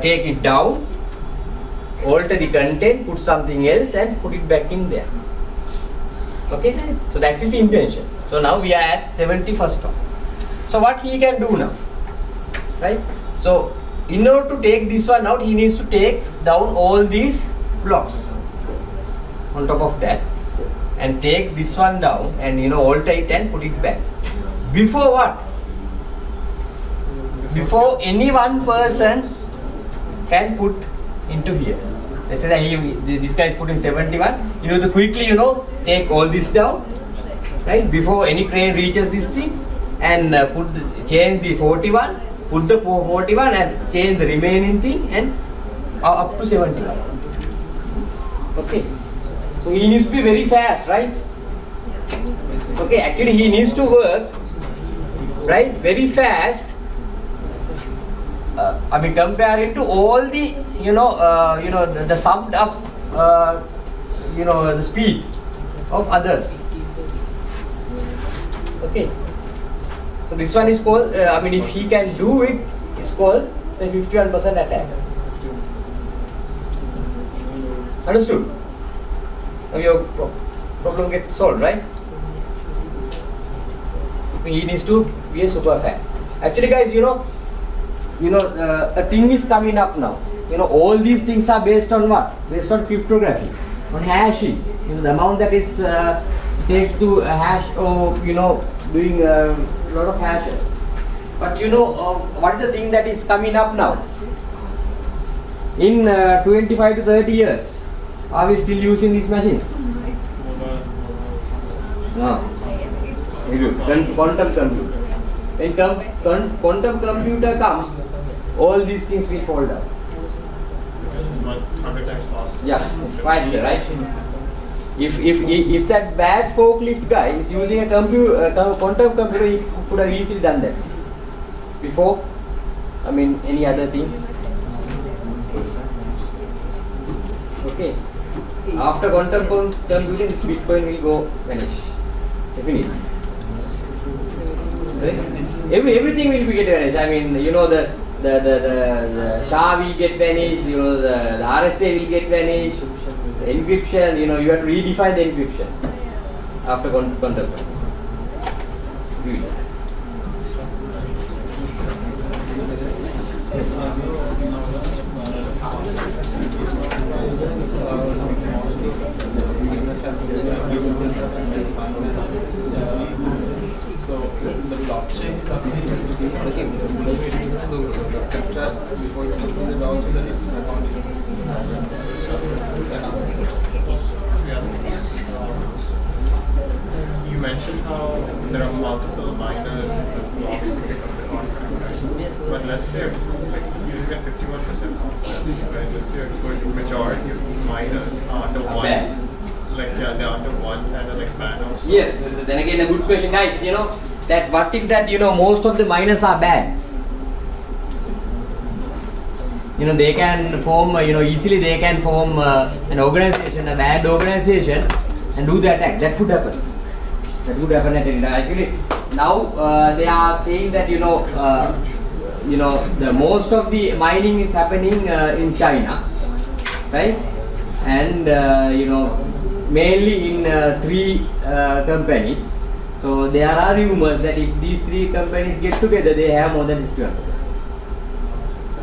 take it down, alter the content, put something else, and put it back in there. Okay, so that's his intention. So now we are at 71st block. So what he can do now, right? So in order to take this one out, he needs to take down all these blocks on top of that, and take this one down and alter it and put it back. Before what? Before any one person can put into here. Let's say that this guy is putting 71. You know to quickly take all this down, right? Before any crane reaches this thing, and change the 41. Put the 41 and change the remaining thing and up to 71. Okay. So he needs to be very fast, right? Okay, actually he needs to work, right, very fast. Comparing to all the, the summed up, the speed of others. Okay. So this one is called, if he can do it, it's called the 51% attack. Understood? Now your problem gets solved, right? He needs to be a super fast. Actually, guys, a thing is coming up now. All these things are based on what? Based on cryptography, on hashing. The amount that is takes to a hash or doing a lot of hashes. But what is the thing that is coming up now? In 25 to 30 years, are we still using these machines? No. Quantum computer. When quantum computer comes, all these things will fall down. 100 times faster. Yeah, it's faster, right? If that bad forklift guy is using a quantum computer, he could have easily done that. Before, any other thing. Okay. After quantum computing, this Bitcoin will go vanish. Definitely. Right? Everything will be get vanished. The SHA will get vanished. The RSA will get vanished. The encryption. You have to redefine the encryption after quantum computing. So the blockchain is before it's completed also that it's an account. You mentioned how there are multiple miners that will obviously pick up the contract, right? But let's say you get 51% concept, right? Let's say majority of miners are under one. Bad. They're under one kind of ban also. Yes, then again a good question, guys. That what if that most of the miners are bad? They can form easily they can form an organization, a bad organization, and do the attack. That could happen. That would happen at any time. Actually, now they are saying that the most of the mining is happening in China, right? And mainly in 3 companies. So there are rumors that if these 3 companies get together, they have more than 51%.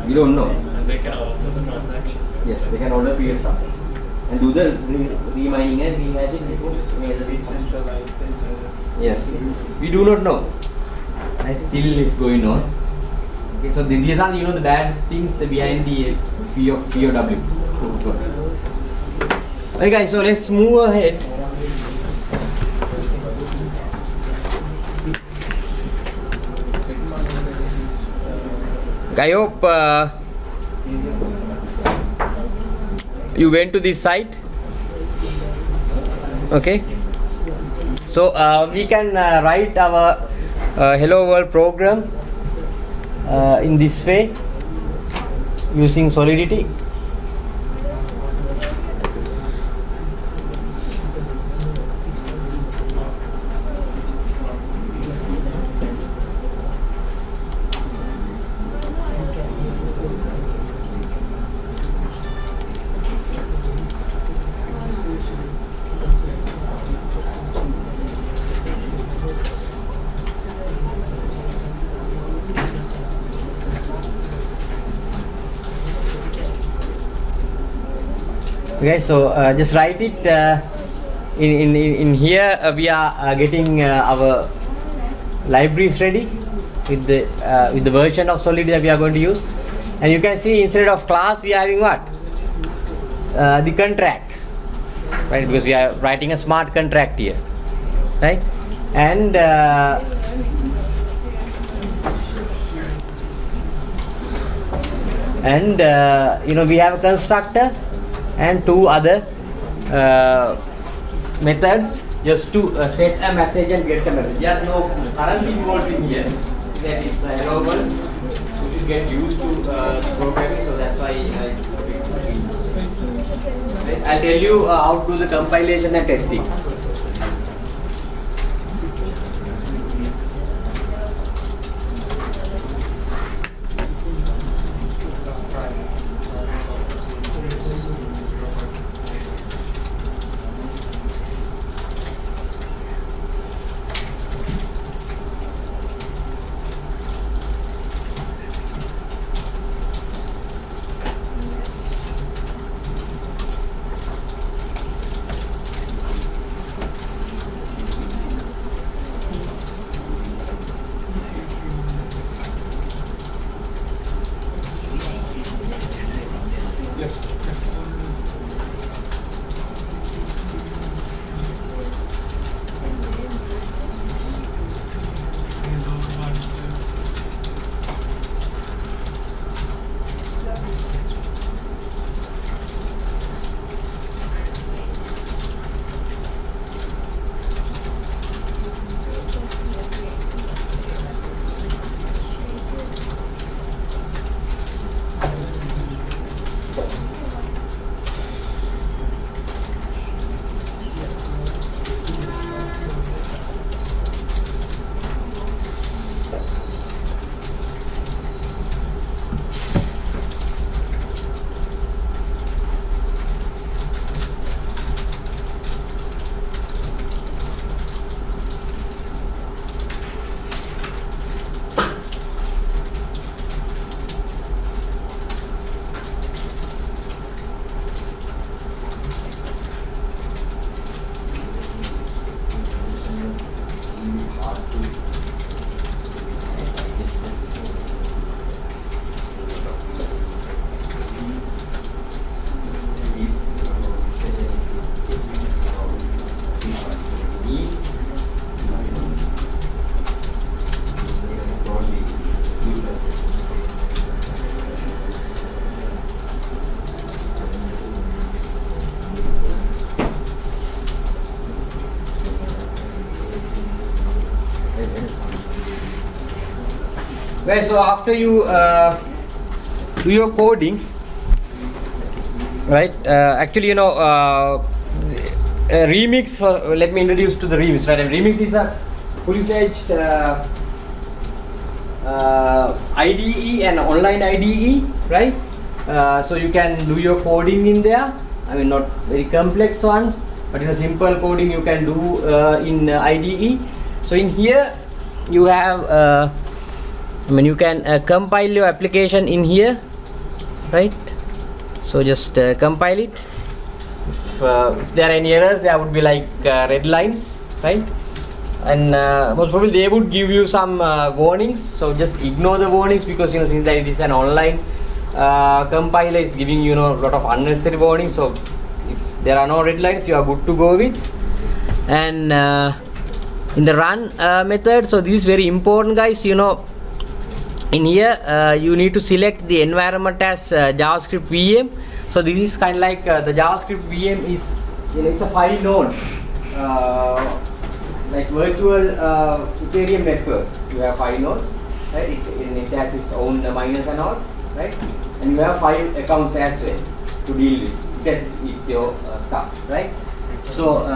We don't know. And they can alter the transaction. Yes, they can order previous transactions and do the remining and rehashing before. Decentralized. Yes, we do not know. And still is going on. Okay, so these are the bad things behind the POW. Okay guys, so let's move ahead. I hope you went to this site. Okay. So we can write our Hello World program in this way using Solidity. Okay, so just write it in here. We are getting our libraries ready with the version of Solidity that we are going to use, and you can see instead of class we are having what the contract, right? Because we are writing a smart contract here, right? And we have a constructor and 2 other methods just to set a message and get a message. There's no currency involved in here. That is hello world, which will get used to the programming, so that's why I'll tell you how to do the compilation and testing. Where so after you do your coding, right? Actually, Remix. Let me introduce to the Remix. Right, Remix is a fully-fledged IDE and online IDE, right? So you can do your coding in there. I mean, not very complex ones, but simple coding you can do in IDE. So in here you have, you can compile your application in here, right? So just compile it. If there are any errors, there would be like red lines, right? And most probably they would give you some warnings. So just ignore the warnings, because since that it is an online compiler, is giving you a lot of unnecessary warnings. So if there are no red lines, you are good to go with. And in the run method, so this is very important, guys. In here you need to select the environment as JavaScript VM. So this is kind of like the JavaScript VM is it's a file node, like virtual Ethereum network. You have 5 nodes, right? It has its own miners and all, right? And you have 5 accounts as well to deal with, test with your stuff, right? So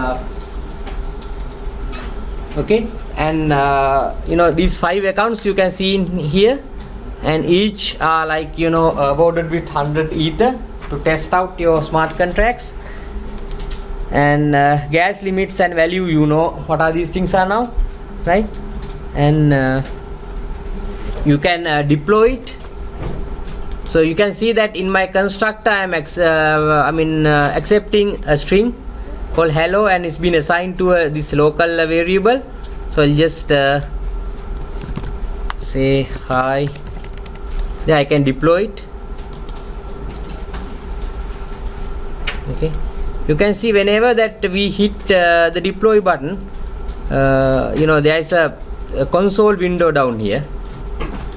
okay, and these 5 accounts you can see in here, and each are like awarded with 100 Ether to test out your smart contracts. And gas limits and value, what are these things are now, right? And you can deploy it. So you can see that in my constructor I am accepting a string called hello, and it's been assigned to this local variable. So I'll just say hi. Then I can deploy it. Okay, you can see whenever that we hit the deploy button, there is a console window down here,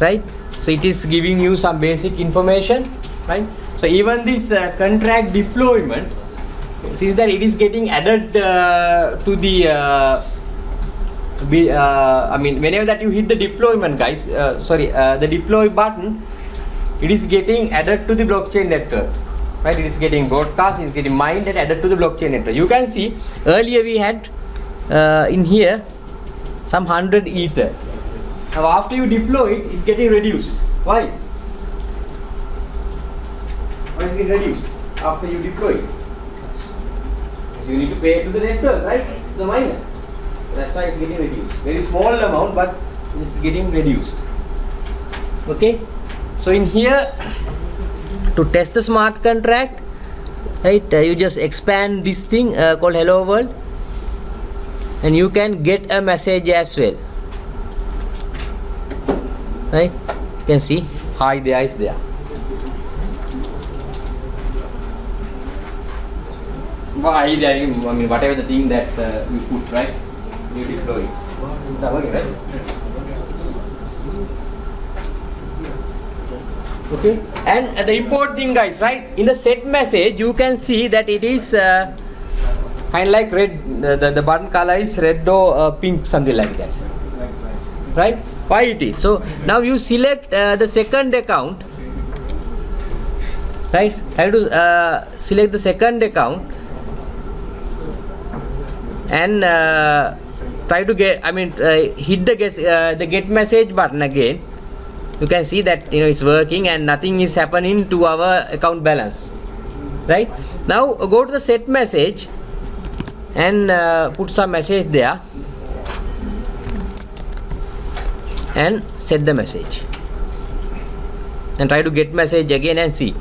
right? So it is giving you some basic information, right? So even this contract deployment, since that it is getting added to the whenever that you hit the deployment, guys, the deploy button, it is getting added to the blockchain network, right? It is getting broadcast, it is getting mined and added to the blockchain network. You can see earlier we had in here some 100 Ether. Now after you deploy it, it's getting reduced. Why? Why is it reduced after you deploy it? You need to pay to the network, right? The miner. That's why it's getting reduced. Very small amount, but it's getting reduced. Okay. So in here, to test the smart contract, right? You just expand this thing called hello world, and you can get a message as well, right? You can see hi there is there. Hi there, whatever the thing that you put, right? You deploy it. It's working, right? Okay. And the important thing, guys, right? In the set message, you can see that it is kind of like red. The button color is red or pink, something like that, right? Why it is? So now you select the second account, right? I have to select the second account and try to get. Hit the get message button again. You can see that it's working and nothing is happening to our account balance, right? Now go to the set message and put some message there and set the message and try to get message again and see.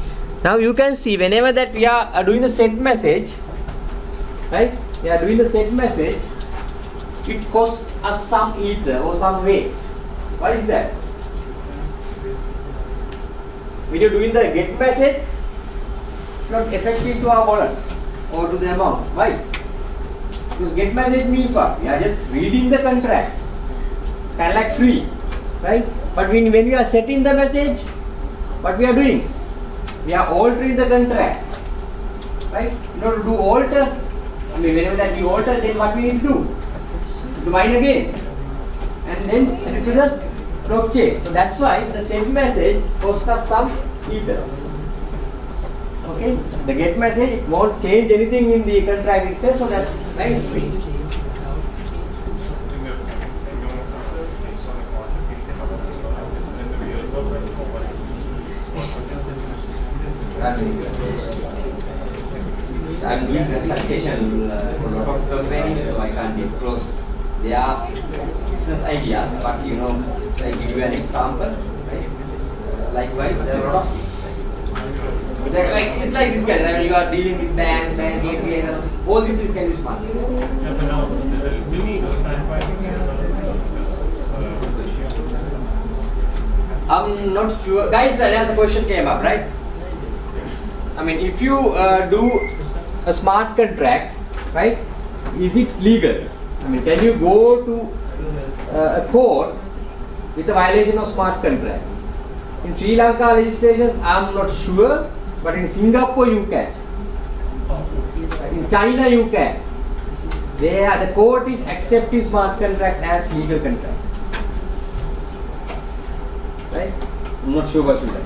Now you can see whenever that we are doing the set message, right? We are doing the set message, it costs us some Ether or some way. Why is that? When you're doing the get message, it's not effective to our wallet or to the amount. Why? Because get message means what? We are just reading the contract. It's kind of like free, right? But when we are setting the message, what we are doing? We are altering the contract, right? In order to do alter, whenever that we alter, then what we need to do? To mine again, and then to the blockchain. So that's why the send message costs us some ether. Okay, the get message it won't change anything in the contract itself, so that's very sweet. I'm doing consultation for a lot of companies, so I can't disclose their business ideas, but I give you an example. Right? Likewise, there are a lot of things. It's like this guys. I mean, you are dealing with bank, gateway, all these things can be smart. I'm not sure, guys. There's a question came up, right? I mean, if you do a smart contract, right? Is it legal? I mean, can you go to a court with a violation of smart contract? In Sri Lanka legislations, I'm not sure, but in Singapore you can. In China you can. The court is accepting smart contracts as legal contracts. Right? I'm not sure about that.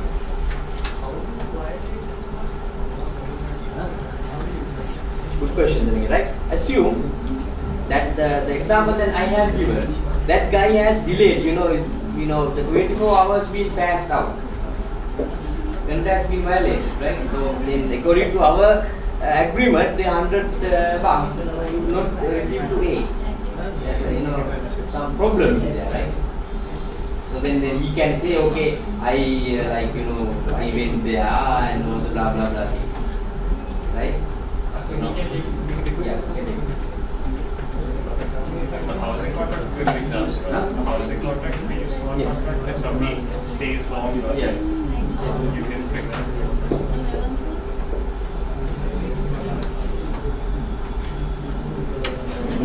Good question, right? Assume that the example that I have given, that guy has delayed, the 24 hours been passed out. Contract's been violated, right? So then according to our agreement, the $100 bucks you will not receive to pay. There's some problems there, right? So then he can say, okay, I went there and all the blah blah blah things, right? Yeah. The housing contract is a good example. The housing contract, if you use smart Yes. contract, if somebody stays longer, Yes. you can pick them.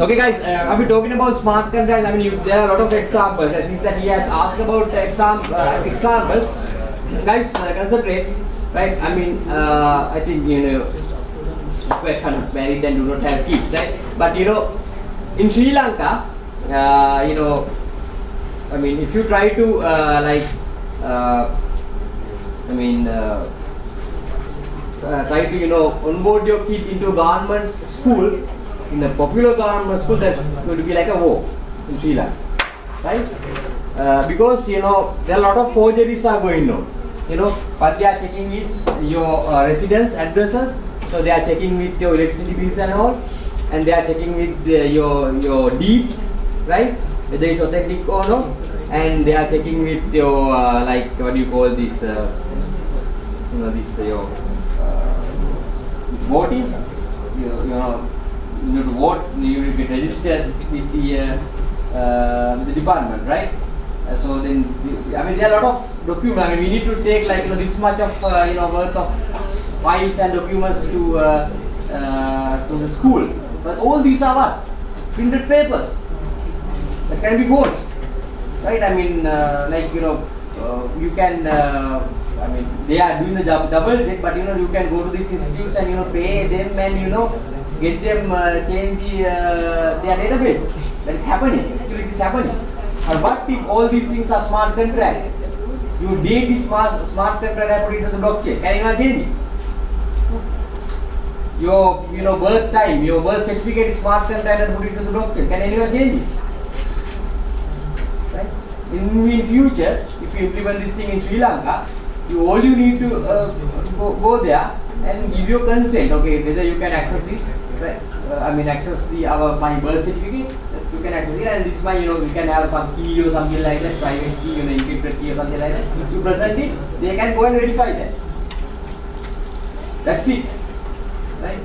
Okay, guys, are we talking about smart contracts? I mean, there are a lot of examples. I think that he has asked about examples. Guys, concentrate, right? I mean, I think folks are not married and do not have kids, right? But in Sri Lanka, I mean, if you try to try to onboard your kid into a government school, in a popular government school, that's going to be like a war in Sri Lanka, right? Because there are a lot of forgeries are going on. What they are checking is your residence addresses. So they are checking with your electricity bills and all, and they are checking with your deeds, right? Whether it's authentic or not, and they are checking with your what do you call this? This voting. You need to vote. You need to be registered with the department, right? So then, I mean, there are a lot of documents. I mean, we need to take this much of worth of files and documents to the school. But all these are what? Printed papers that can be forged, right? I mean, you can. I mean, they are doing the double check, but you can go to these institutes and pay them and get them change their database. That is happening. Actually, it is happening. And what if all these things are smart contract? You date the smart contract and put it into the blockchain. Can you not change it? Your birth time, your birth certificate is smart contract and put it into the blockchain. Can anyone change it? Right? In future, if you implement this thing in Sri Lanka, all you need to go there and give your consent. Okay, whether you can access this, right? Access my birth certificate. Yes, you can access it, and this one, we can have some key or something like that, private key, encrypted key or something like that. If you present it, they can go and verify that. That's it, right?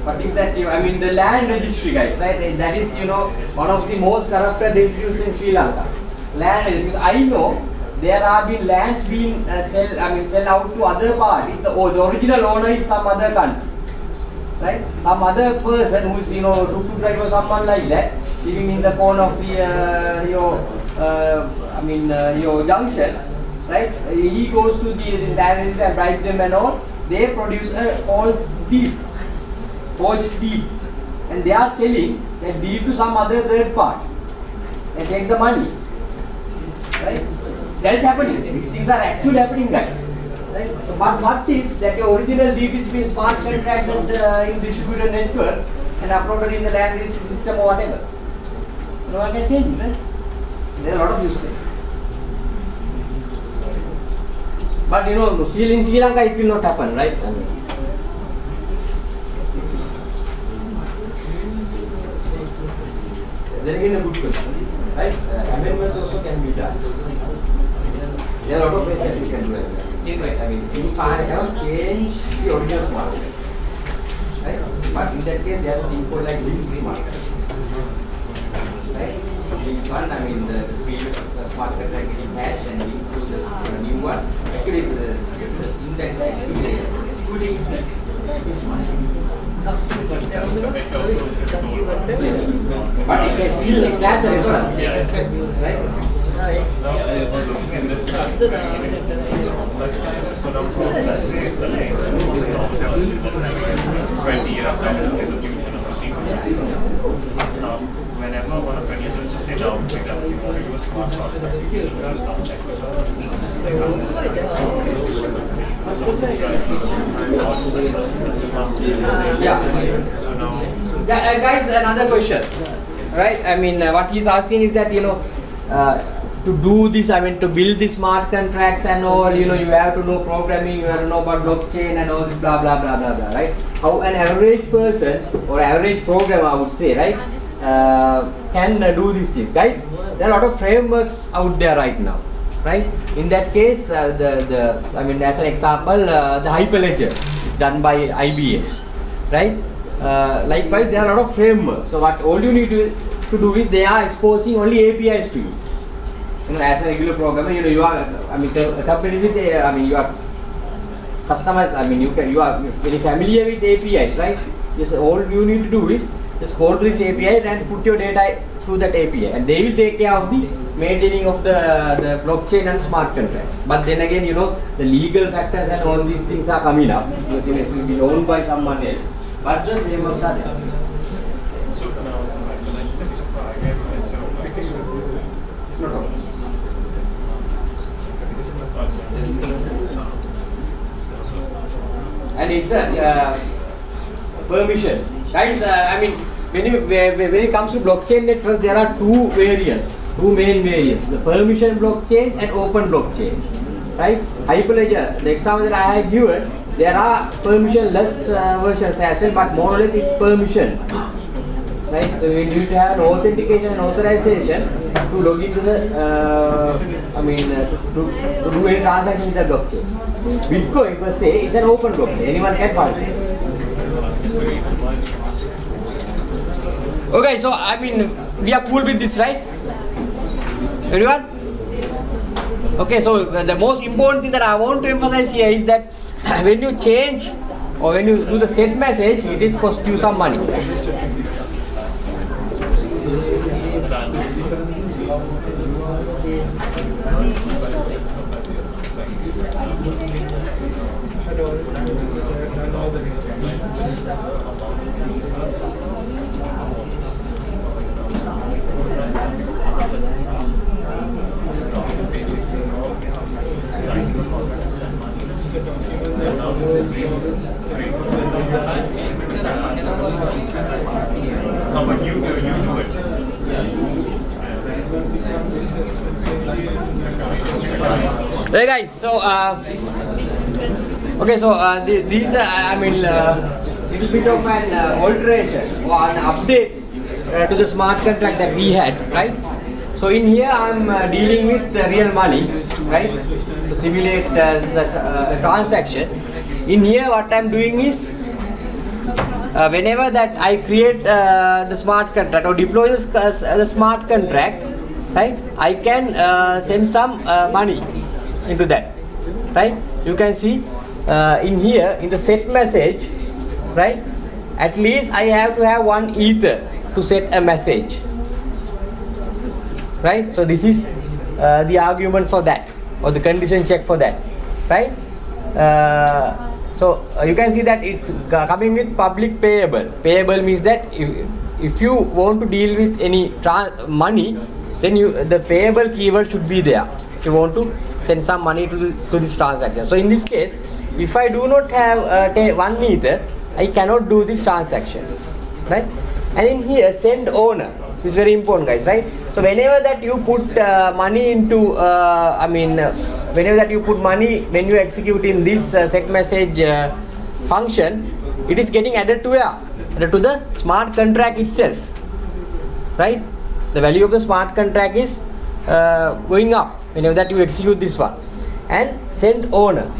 But if that, the land registry, guys, right? That is, one of the most corrupted institutions in Sri Lanka. Land registry, because I know there have been lands being sell out to other parties. The original owner is some other country, right? Some other person who is tuk-tuk driver or someone like that, living in the corner of the your junction, right? He goes to the land registry and writes them and all. They produce a false deed, forged deed, and they are selling that deed to some other third party and take the money. right? That is happening. These things are actually happening, guys. Right? So, but what if that your original deed is being smart contract in distributed network and uploaded in the land registry system or whatever? No one can change it, right? There are a lot of use cases. But you know, still in Sri Lanka it will not happen, right? Then again a good question, right? Amendments also can be done. There are a lot of ways that we can do it. I mean, you cannot change the original smart contract, right? But in that case, there is a thing called like link smart contract, right? Link one, I mean the previous smart contract it has and link to the new one. Actually, it's the index executing the smart contract. But it can still class a reference, right? In this sense, so now let's say the line 20 years out in the future, whenever one of the users just say now, you want to use smart contract, you use some Yeah, guys, another question, right? I mean, what he's asking is that, you know, to do this, I mean, to build the smart contracts and all, you know, you have to know programming, you have to know about blockchain and all this blah, blah, blah, blah, blah, right? How an average person or average programmer, I would say, right, can do these things. Guys, there are a lot of frameworks out there right now, right? In that case, I mean, as an example, the Hyperledger is done by IBM, right? Likewise, there are a lot of frameworks. So what all you need to do is they are exposing only APIs to you. You know, as a regular programmer, you know, you are, I mean, accompanied with, I mean, you are customers, I mean, you are very familiar with APIs, right? Just all you need to do is just go to this API and put your data through that API, and they will take care of the maintaining of the blockchain and smart contracts. But then again, you know, the legal factors and all these things are coming up because it will be owned by someone else. But the frameworks are there. so now, it's not all. And it's a permission. Guys, I mean, when it comes to blockchain networks, there are two main variants: the permission blockchain and open blockchain. Right? Hyperledger, the example that I have given, there are permissionless versions as well, but more or less it's permission. Right? So you need to have an authentication and authorization to log into the, to do any transaction in the blockchain. Bitcoin per se is an open blockchain. Anyone can participate. Okay, so I mean, we are cool with this, right? Everyone? Okay, so the most important thing that I want to emphasize here is that when you change or when you do the set message, it is cost you some money. No, but you do it. Hey guys, so okay, so these I mean little bit of an alteration or an update to the smart contract that we had, right? So in here I'm dealing with real money, right? To simulate the transaction. In here what I'm doing is whenever that I create the smart contract or deploy the smart contract, right? I can send some money into that, right? You can see in here in the set message, right? At least I have to have 1 Ether to set a message, right? So this is the argument for that, or the condition check for that, right? So you can see that it's coming with public payable. Payable means that if you want to deal with any money, then the payable keyword should be there if you want to send some money to this transaction. So in this case, if I do not have 1 Ether, I cannot do this transaction, right? And in here, send owner is very important, guys, right? So whenever that you put money into, whenever that you put money when you execute in this set message function, it is getting added to where? Added to the smart contract itself, right? The value of the smart contract is going up whenever that you execute this one. And send owner,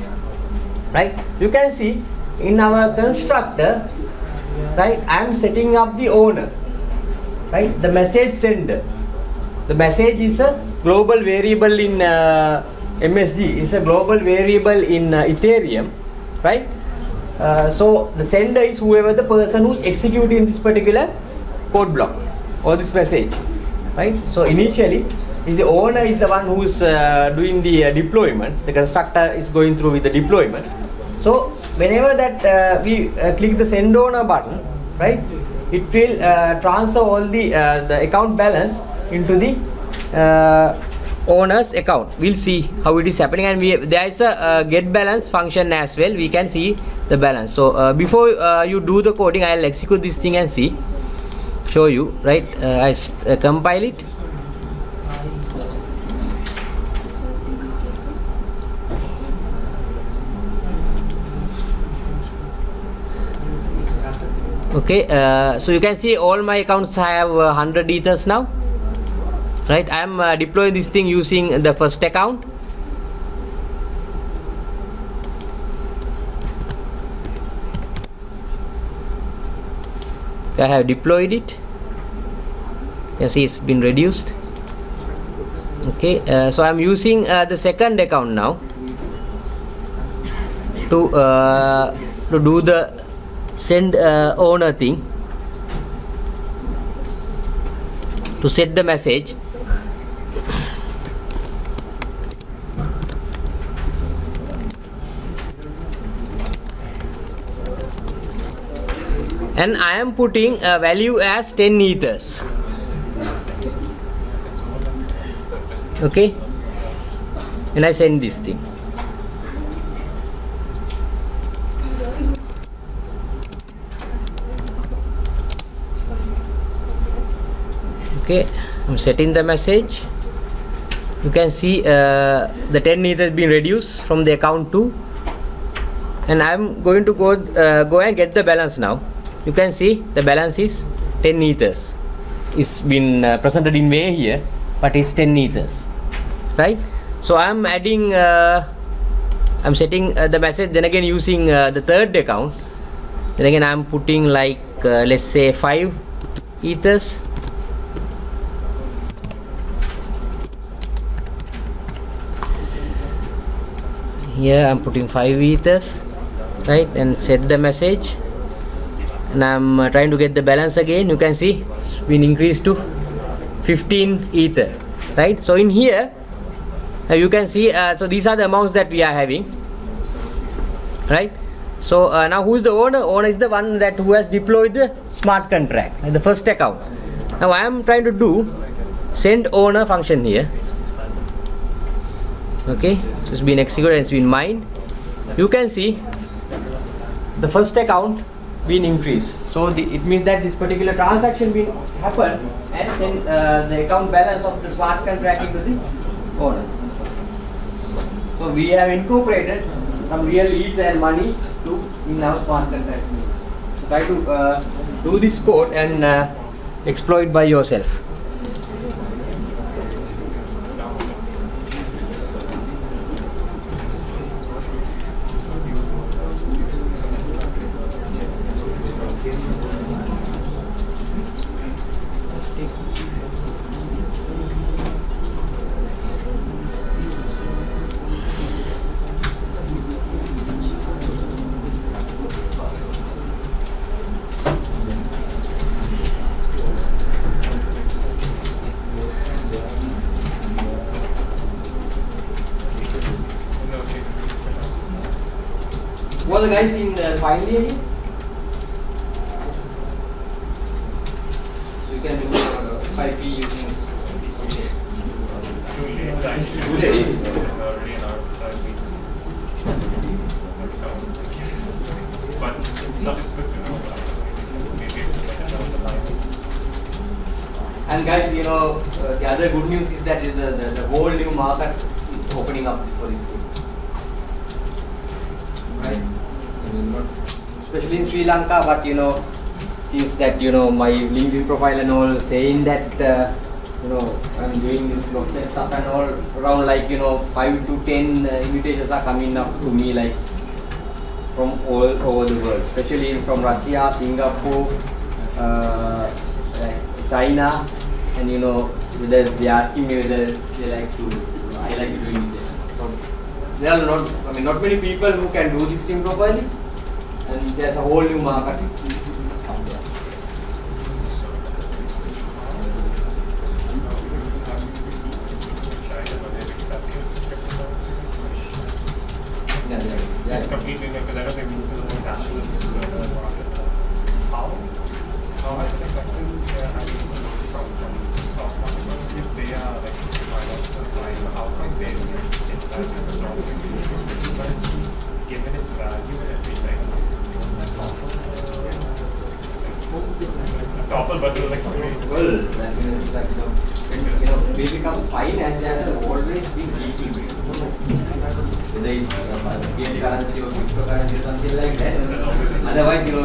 right? You can see in our constructor, right, I am setting up the owner, right? The message sender. The message is a global variable in MSG. It's a global variable in Ethereum, right? So the sender is whoever the person who's executing this particular code block or this message, right? So initially, the owner is the one who's doing the deployment. The constructor is going through with the deployment. So whenever that we click the send owner button, right, it will transfer all the account balance into the owner's account. We'll see how it is happening, and there is a get balance function as well. We can see the balance. So before you do the coding, I'll execute this thing and show you, right? I compile it. Okay, so you can see all my accounts have 100 ethers now, right? I am deploying this thing using the first account. I have deployed it. You can see it's been reduced. Okay, so I am using the second account now to do the send owner thing, to set the message. And I am putting a value as 10 ethers. Okay, and I send this thing. Okay, I'm setting the message. You can see the 10 ether has been reduced from the account 2, and I'm going to go and get the balance now. You can see the balance is 10 ethers. It's been presented in way here, but it's 10 ethers, right? So I'm adding, I'm setting the message. Then again, using the third account. Then again, I'm putting like let's say 5 ethers. Here I'm putting 5 ethers, right, and set the message, and I'm trying to get the balance again. You can see it's been increased to 15 ether, right? So in here you can see, so these are the amounts that we are having, right? So now who is the owner? Owner is the one that who has deployed the smart contract, the first account. Now I am trying to do send owner function here. Okay, so it's been executed and it's been mined. You can see the first account been increased. So it means that this particular transaction been happened and send the account balance of the smart contract into the owner. So we have incorporated some real ether and money in our smart contract. So try to do this code and exploit by yourself. What are the guys in final year? So you can do 5G using Guys, Ready? already in our third week. But it's good to know. Maybe it's like another line. And guys, the other good news is that the whole new market is opening up for this food. Right? Especially in Sri Lanka, but since that my LinkedIn profile and all saying that I'm doing this blockchain stuff and all, around 5 to 10 invitations are coming up to me like from all over the world, especially from Russia, Singapore, China, and whether they asking me whether I like doing this. So there are not many people who can do this thing properly, and there's a whole new market which is out there. Yeah. It's completely because I don't think we moved to the more cashless market. How has it affected their having from stock market? If they are like financial line, how come they interact with the stock market? Given its value and everything. Topple, but like Well, that means that we become fine as there has always been people. Whether it's fiat currency or cryptocurrency or something like that. Otherwise, the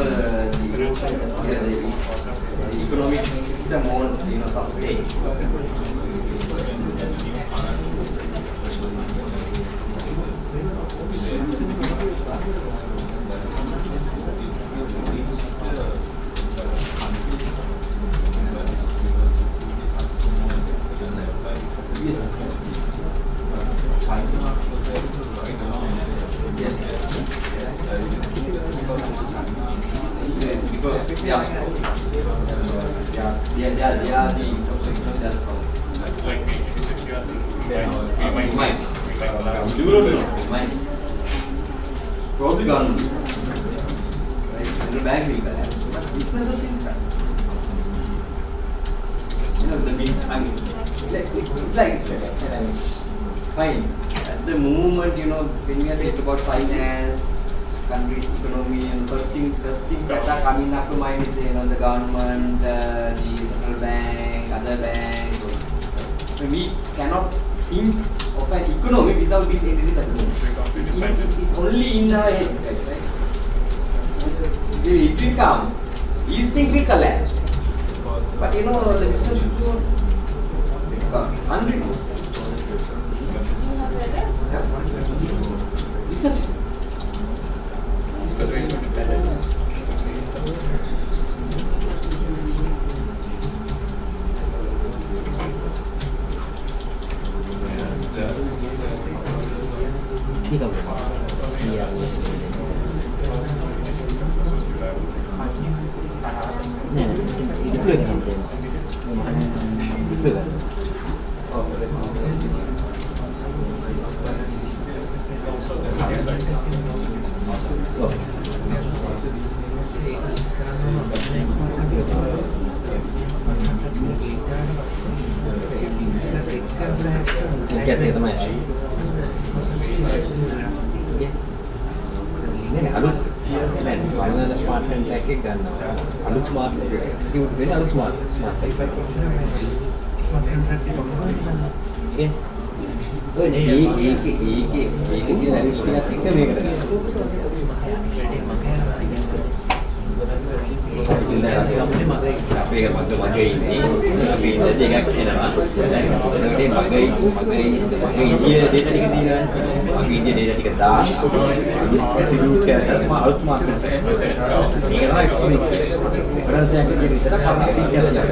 economic system won't sustain. Because they are strong. They are the like we might probably government. Central bank will collapse, but businesses will collapse. The business, it's like fine. At the moment, when we are talking about finance, country's economy, and first thing that are coming up to mind is the government, the central bank, other banks. So we cannot think of an economy without these entities at the moment. It's only in our head, right? It will come. These things will collapse. But the business should go 100 more. Business. it's because we're so dependent. smart contract එක ගන්නවා. අලුත් smart execute වෙන අලුත් smart contract. ඒකේ තියෙන risk එකත් එක්ක මේකට අපේ මගේ ඉන්නේ අපි ඉන්න දෙකක් එනවා. ඒකට මගේ ඉන්දිය data ටික තියෙනවා. මගේ ඉන්දිය data ටික දාන්න execute කරලා අලුත් smart contract මේක තමයි execute කරන්නේ විතර සම්පූර්ණ කරලා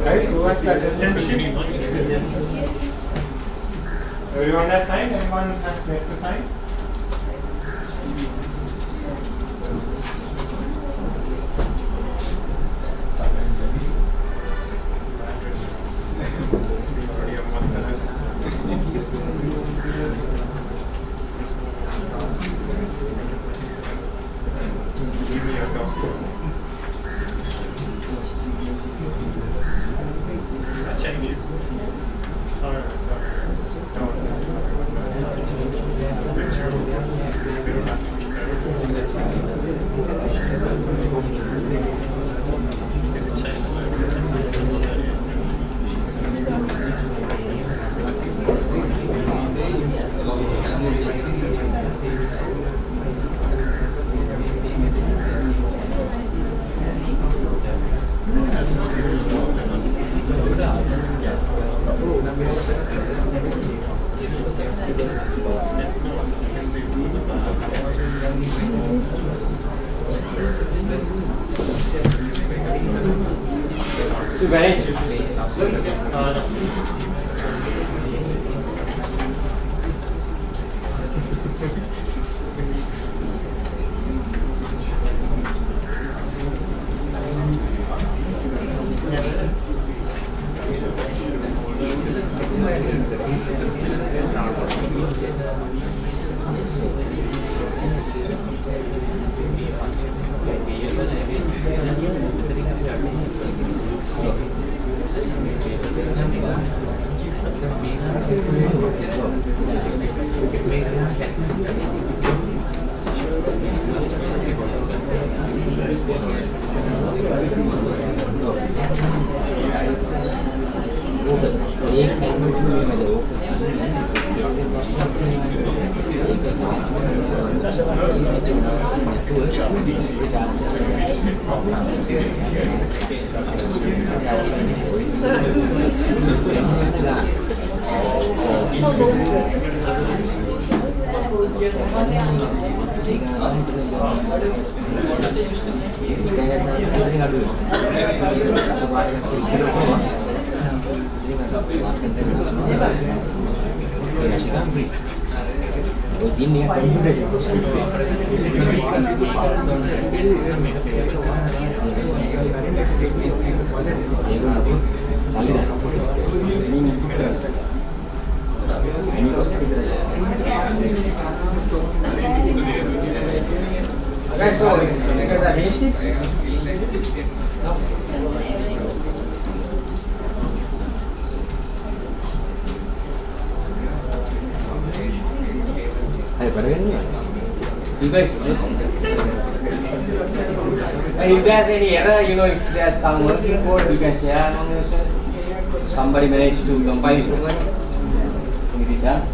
Guys, who has that internship? Everyone has signed? Everyone has left to sign? Give me your document. Chinese. Itu Okay, so you guys have finished it? You guys, if there's any error, if there's some working code, you can share among yourself. Somebody managed to compile it. Is it done?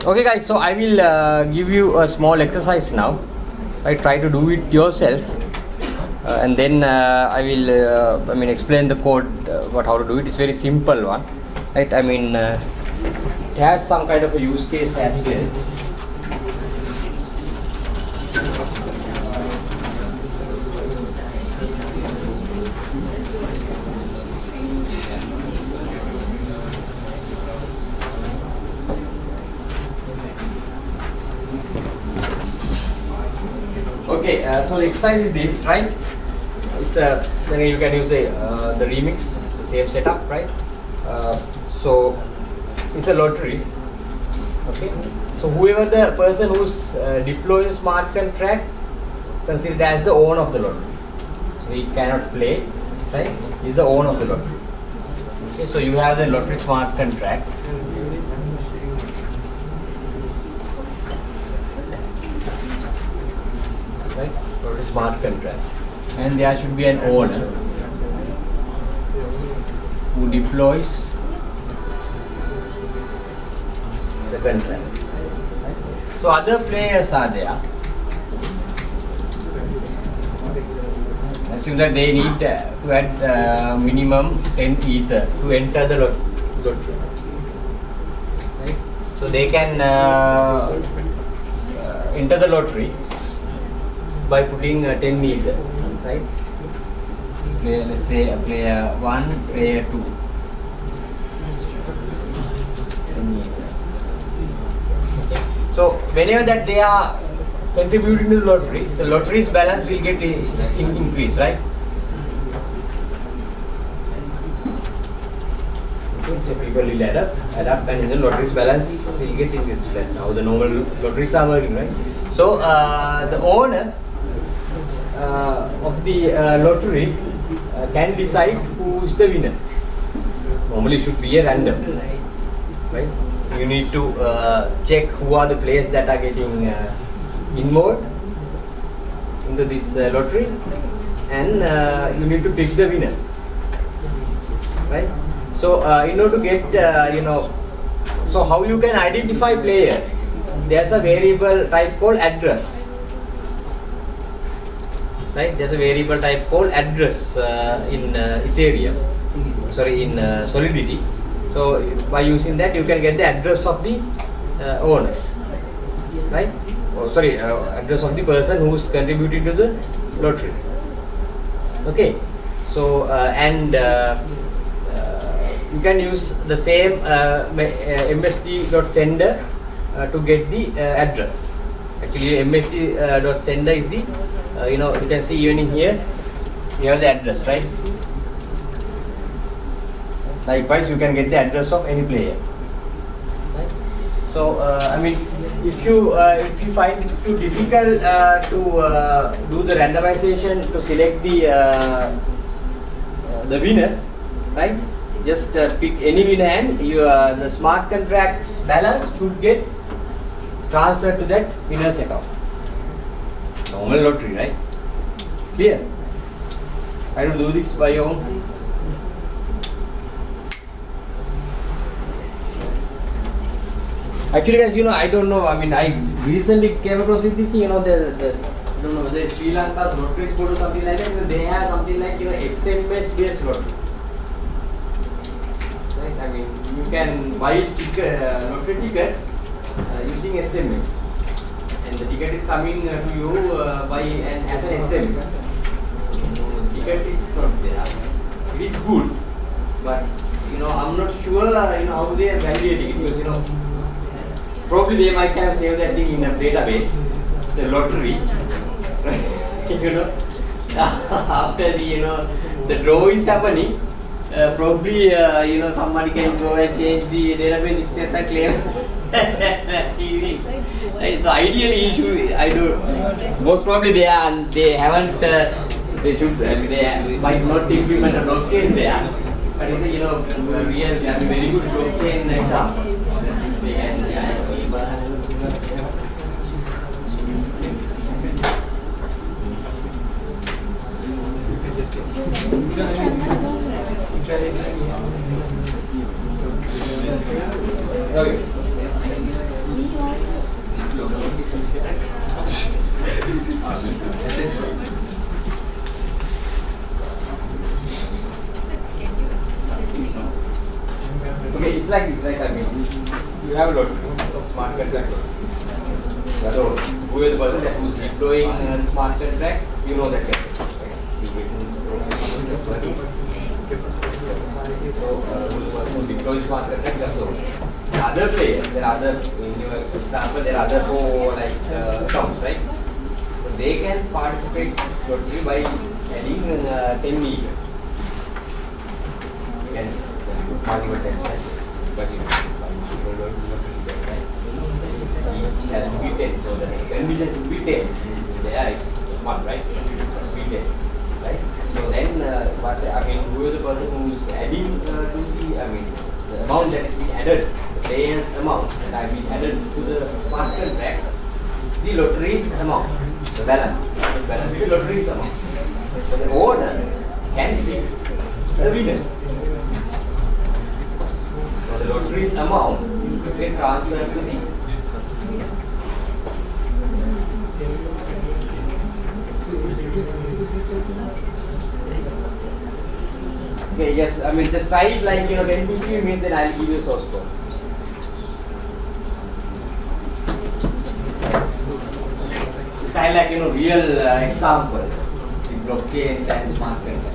Okay guys, so I will give you a small exercise now. Right, try to do it yourself, and then I will explain the code, how to do it. It's very simple one, right? It has some kind of a use case as well. Okay, so the exercise is this, right? It's then you can use the remix, the same setup, right? So it's a lottery. Okay, so whoever the person who's deploying the smart contract considered as the owner of the lottery. So he cannot play, right? He's the owner of the lottery. Okay, so you have the lottery smart contract. Right, or a smart contract, and there should be an owner who deploys the contract. Right? So other players are there. Assume that they need to add minimum 10 ether to enter the lottery. Right? So they can enter the lottery by putting 10 ether, right? Let's say player 1, player 2. 10 ether. So whenever that they are contributing to the lottery's balance will get increase, right? Okay, so people will adapt, and the lottery's balance will get increased. That's how the normal lotteries are working, right? So the owner of the lottery can decide who is the winner. Normally it should be a random, right? You need to check who are the players that are getting involved into this lottery, and you need to pick the winner, right? So in order to get so how you can identify players, there's a variable type called address. Right, there's a variable type called address in Ethereum, in Solidity. So by using that, you can get the address of the owner, right? Address of the person who's contributing to the lottery. Okay, so you can use the same msd.sender to get the address. Actually, msd.sender is the you can see even in here you have the address, right? Likewise, you can get the address of any player. Right? So if you find it too difficult to do the randomization to select the winner, right? Just pick any winner, and the smart contract balance should get transferred to that winner's account. Normal lottery, right? Clear? Try to do this by your own. Actually, guys, I don't know. I recently came across with this thing. I don't know whether Sri Lanka's lottery board or something like that. They have something like SMS-based lottery. Right? You can buy lottery tickets using SMS. And the ticket is coming to you as an SMS. Ticket is not there. It is good, but I'm not sure how they are validating it, because probably they might have saved that thing in a database. It's a lottery, after the draw is happening, probably somebody can go and change the database itself and claim. So ideally, most probably they haven't. They might not implement a blockchain there, but it's a very good blockchain example. Which Okay. Okay, it's like this, right? I mean, you have a lot of smart contract. So, who is the person that who's deploying smart contract? You know that. So, who deploys smart contract? That's all. Other players, there are other, in your example, there are other four like accounts, right? So they can participate lottery by adding 10 million. You can put multiple times, right? But it each has to be 10, so the condition to be 10. There it's smart, right? Must be 10, right? So then, what I mean, who is the person who is adding to the, I mean, the amount that is being added, the player's amount that have been added to the smart contract is the lottery's amount, the balance. The balance is the lottery's amount. So the owner can pick a winner. So the lottery's amount will get transferred to the okay, yes, I mean just try it like 10-50 minutes, then I'll give you source code. It's kind of like real example. It's blockchains and smart contracts.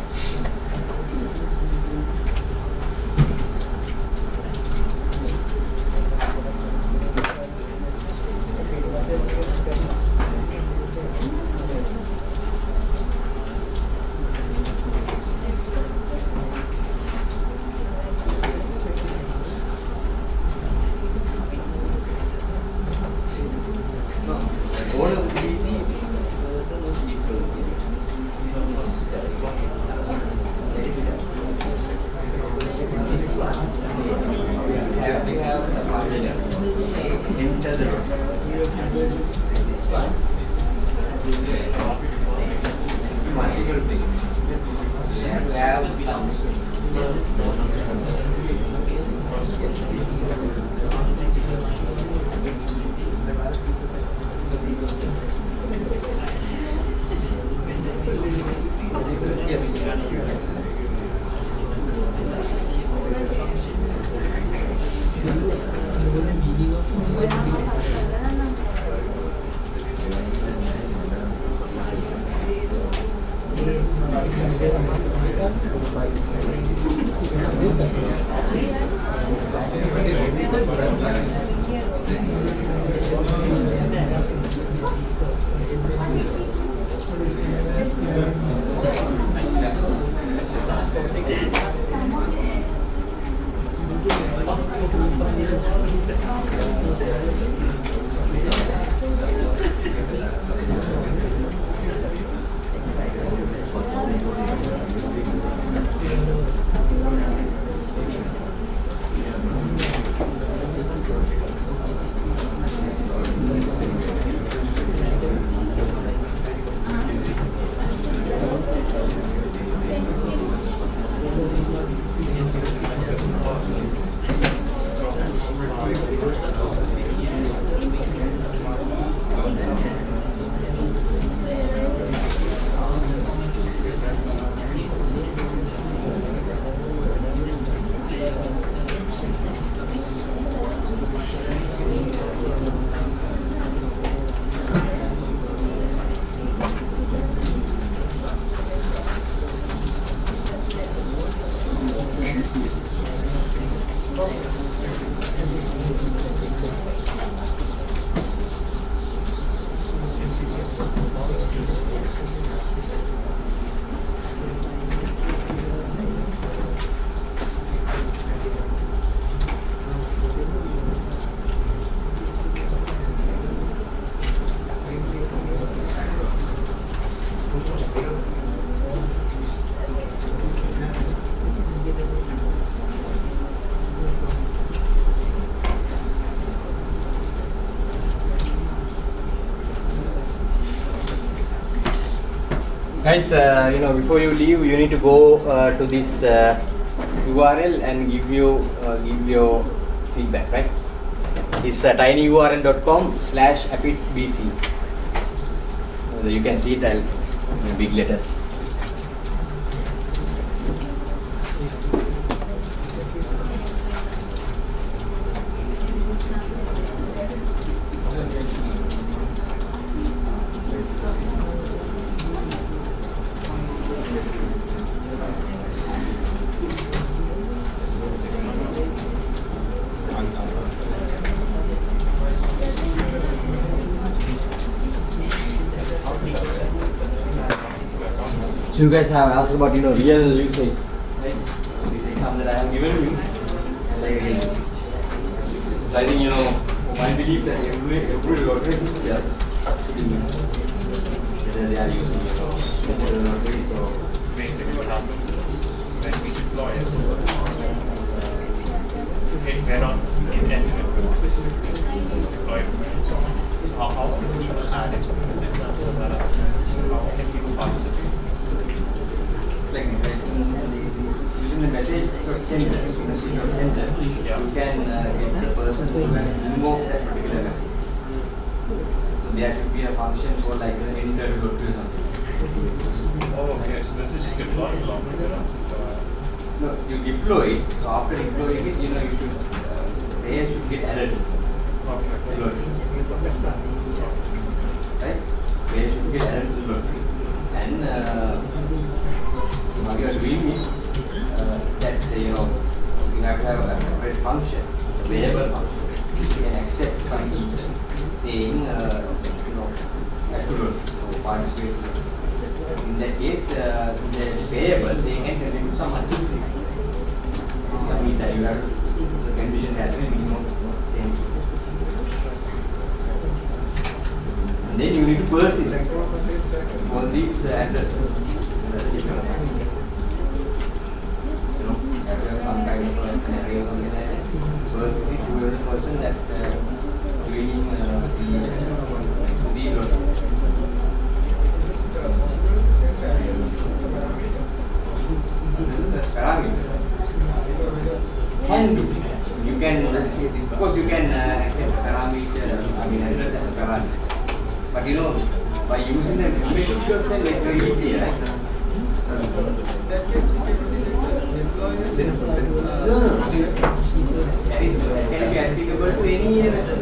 Guys, before you leave, you need to go to this URL and give your feedback, right? It's tinyurl.com/appitbc. You can see it in big letters. So you guys have asked about real usage, right? This example that I have given you. So I think I believe that every register whether they are using lottery. So Basically what happens is when we deploy it, we're not intending it to deploy it. So how can people add it? In terms of that, how can people participate? like this, right? Using the message center, Yeah. you can get the person who can invoke that particular message. So there should be a function for like enter to or something. Oh, okay. So this is just deploying along with it. No, you deploy it. So after deploying it, you should layer should get added. Okay. Right? Layer should get added to the lottery. And what you are doing is that you have to have a separate function, a variable function. You can accept some each saying accurate or participate. In that case, since there is a variable, they can contribute some money. Some mean that you have the condition has been minimum 10. And then you need to persist on these addresses. Have some kind of scenario or something like that. So it is the person that doing the load. This is a parameter. Can do. You can, of course, you can accept parameter. Address as a parameter. But by using the limit of yourself, it's very easy, right? No. That can be applicable to any method.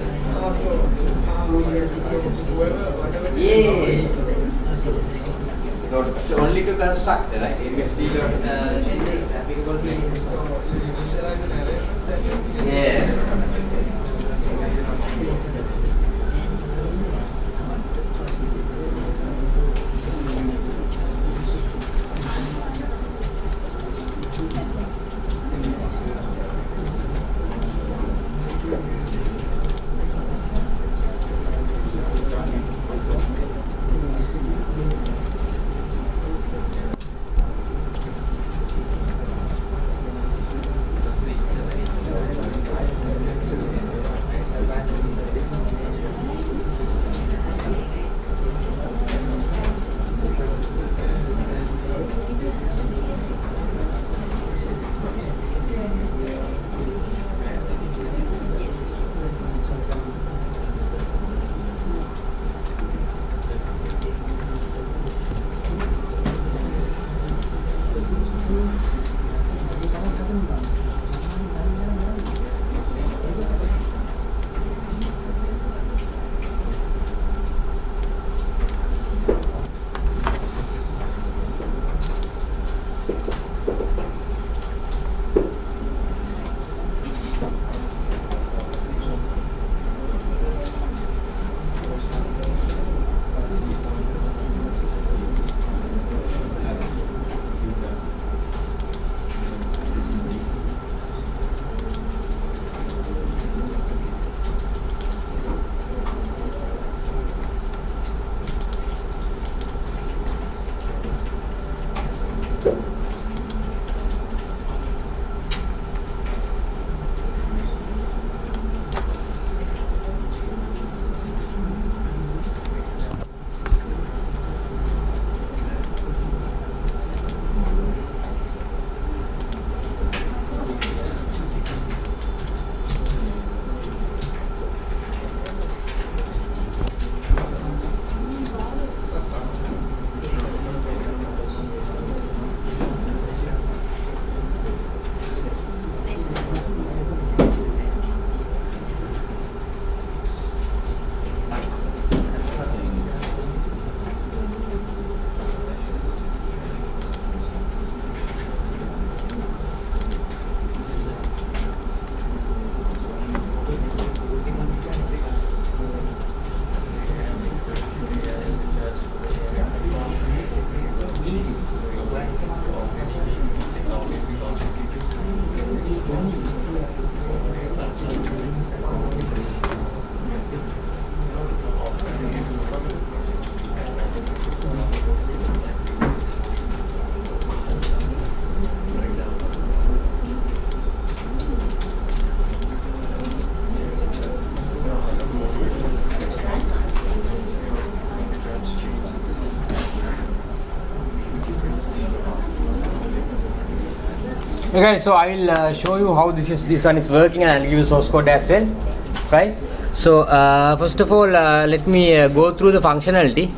Yeah. Not only to construct, right? MSC is applicable to any. Yeah. Okay, so I will show you how this one is working, and I'll give you source code as well, right? So first of all, let me go through the functionality,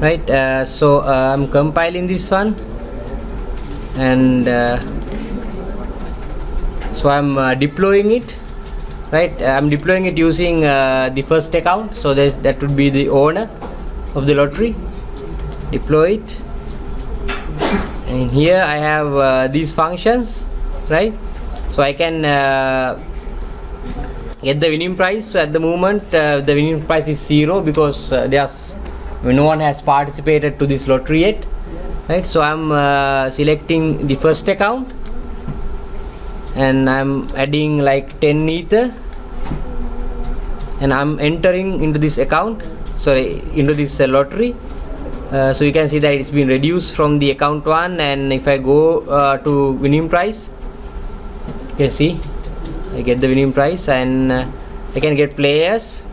right? So I'm compiling this one, and so I'm deploying it, right? I'm deploying it using the first account, so that would be the owner of the lottery. Deploy it. And here I have these functions, right? So I can get the winning price. So at the moment the winning price is 0 because no one has participated to this lottery yet, right? So I'm selecting the first account, and I'm adding like 10 ether, and I'm entering into this account, into this lottery. So you can see that it's been reduced from the account 1, and if I go to winning price, you can see I get the winning price, and I can get players,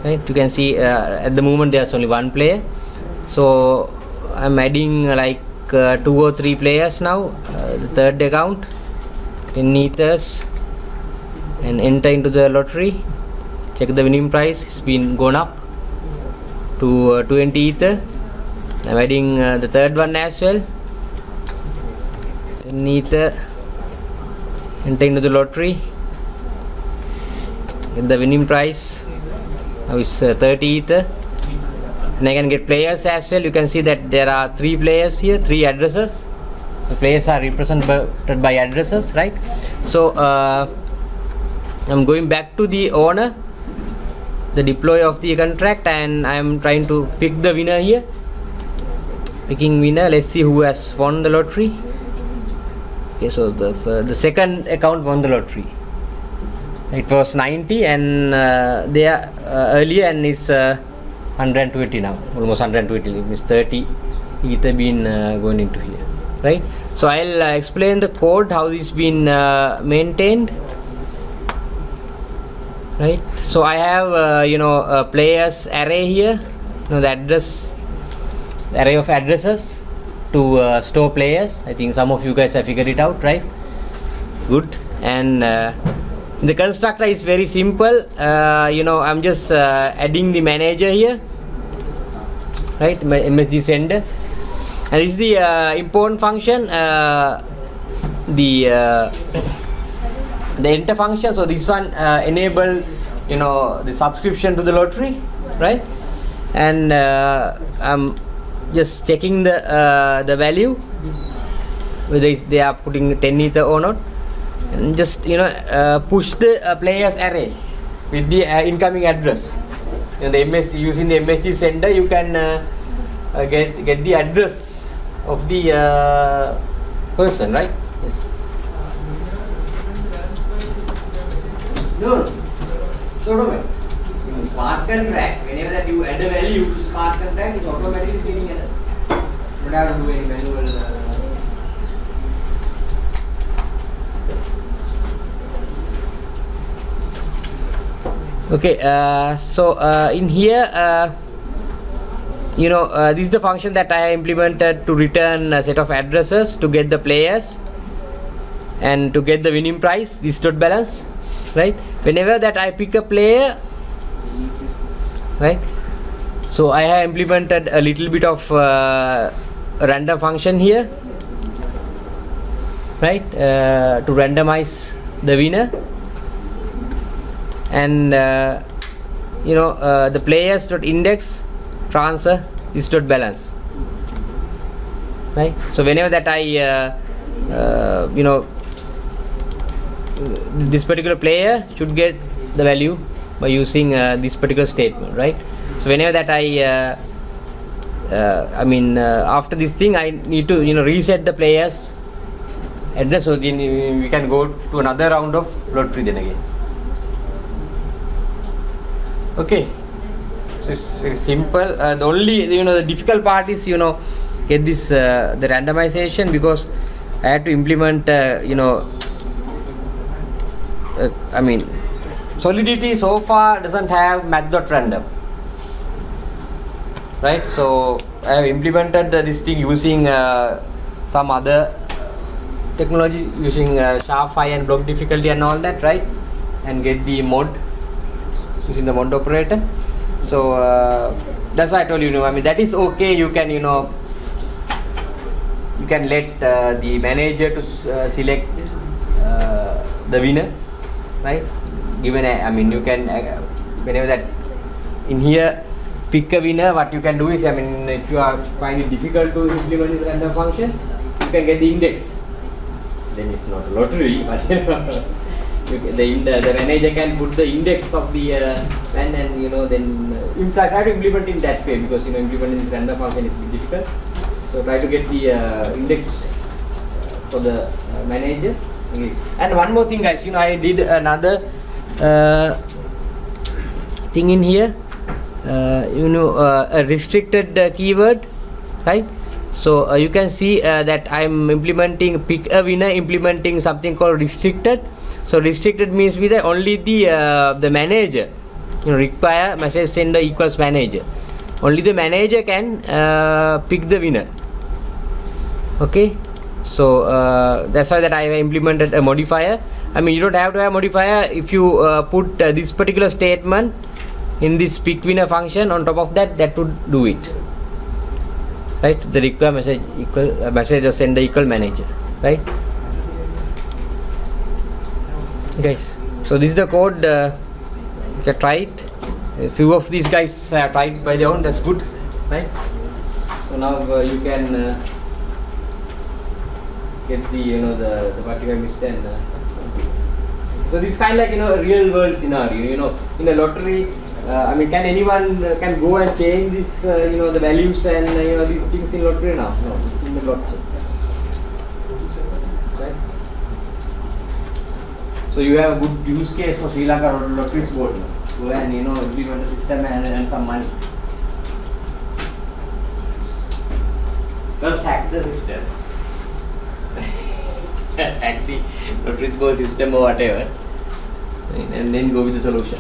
right? You can see at the moment there's only one player, so I'm adding like 2 or 3 players now. The third account, 10 ethers, and enter into the lottery. Check the winning price, it's been gone up to 20 ether. I'm adding the third one as well, 10 ether, enter into the lottery, get the winning price, now it's 30 ether, and I can get players as well. You can see that there are 3 players here, 3 addresses. The players are represented by addresses, right? So I'm going back to the owner, the deploy of the contract, and I am trying to pick the winner here. Picking winner. Let's see who has won the lottery. Okay, so the second account won the lottery. It was 90, and they are earlier, and it's 120 now, almost 120. It means 30 ether been going into here, right? So I'll explain the code how this been maintained. Right, so I have a players array here, the array of addresses to store players. I think some of you guys have figured it out, right? Good. And the constructor is very simple. I'm just adding the manager here, right? My MSG sender, and this is the important function, the enter function. So this one enable the subscription to the lottery, right? And I'm just checking the value, whether they are putting 10 ether or not, and just push the players array with the incoming address. Using the MSG sender, you can get the address of the person, right? Yes. No. So smart contract, whenever that you add a value to smart contract, is automatically saving error. You don't have to do any manual. Okay, so in here, this is the function that I implemented to return a set of addresses to get the players and to get the winning price, this dot balance, right? Whenever that I pick a player, right? So I have implemented a little bit of random function here, right? To randomize the winner, and the players dot index transfer this dot balance, right? So whenever that I this particular player should get the value by using this particular statement, right? So whenever that after this thing I need to reset the player's address, so then we can go to another round of lottery then again. Okay, so it's very simple. The only the difficult part is get this the randomization, because I had to implement Solidity so far doesn't have math.random, right? So I have implemented this thing using some other technology using SHA-5 and block difficulty and all that, right? And get the mod using the mod operator. So that's why I told you, I mean, that is okay. You can, you can let the manager to select the winner, right? Given I mean, you can whenever that in here pick a winner. What you can do is, I mean, if you are find it difficult to implement this random function, you can get the index. Then it's not a lottery, but the manager can put the index of the and then then try to implement in that way, because implementing this random function is difficult. So try to get the index for the manager. Okay. And one more thing, guys, I did another thing in here. A restricted keyword, right? So you can see that I'm implementing pick a winner, implementing something called restricted. So restricted means with only the manager, require message sender equals manager. Only the manager can pick the winner. Okay, so that's why that I have implemented a modifier. I mean, you don't have to have modifier if you put this particular statement in this pick winner function. On top of that would do it, right? The require message equal message or sender equal manager, right, guys? So this is the code. You can try it. A few of these guys have tried by their own. That's good, right? So now you can get the the what you have missed and so this kind of like a real world scenario. In a lottery, I mean, can anyone can go and change this the values and these things in lottery now? No, it's in the blockchain, right? So you have a good use case for Sri Lanka lotteries board now. Go and implement the system and earn some money. First hack the system. Hack the lotteries board system or whatever, and then go with the solution.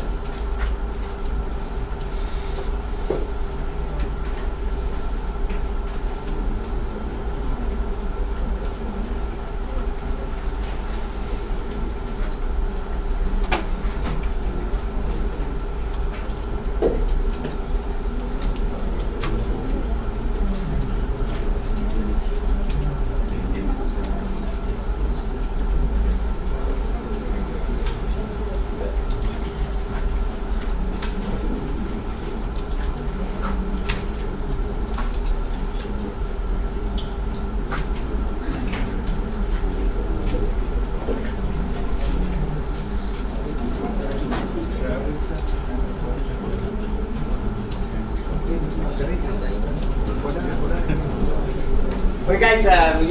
Okay, guys.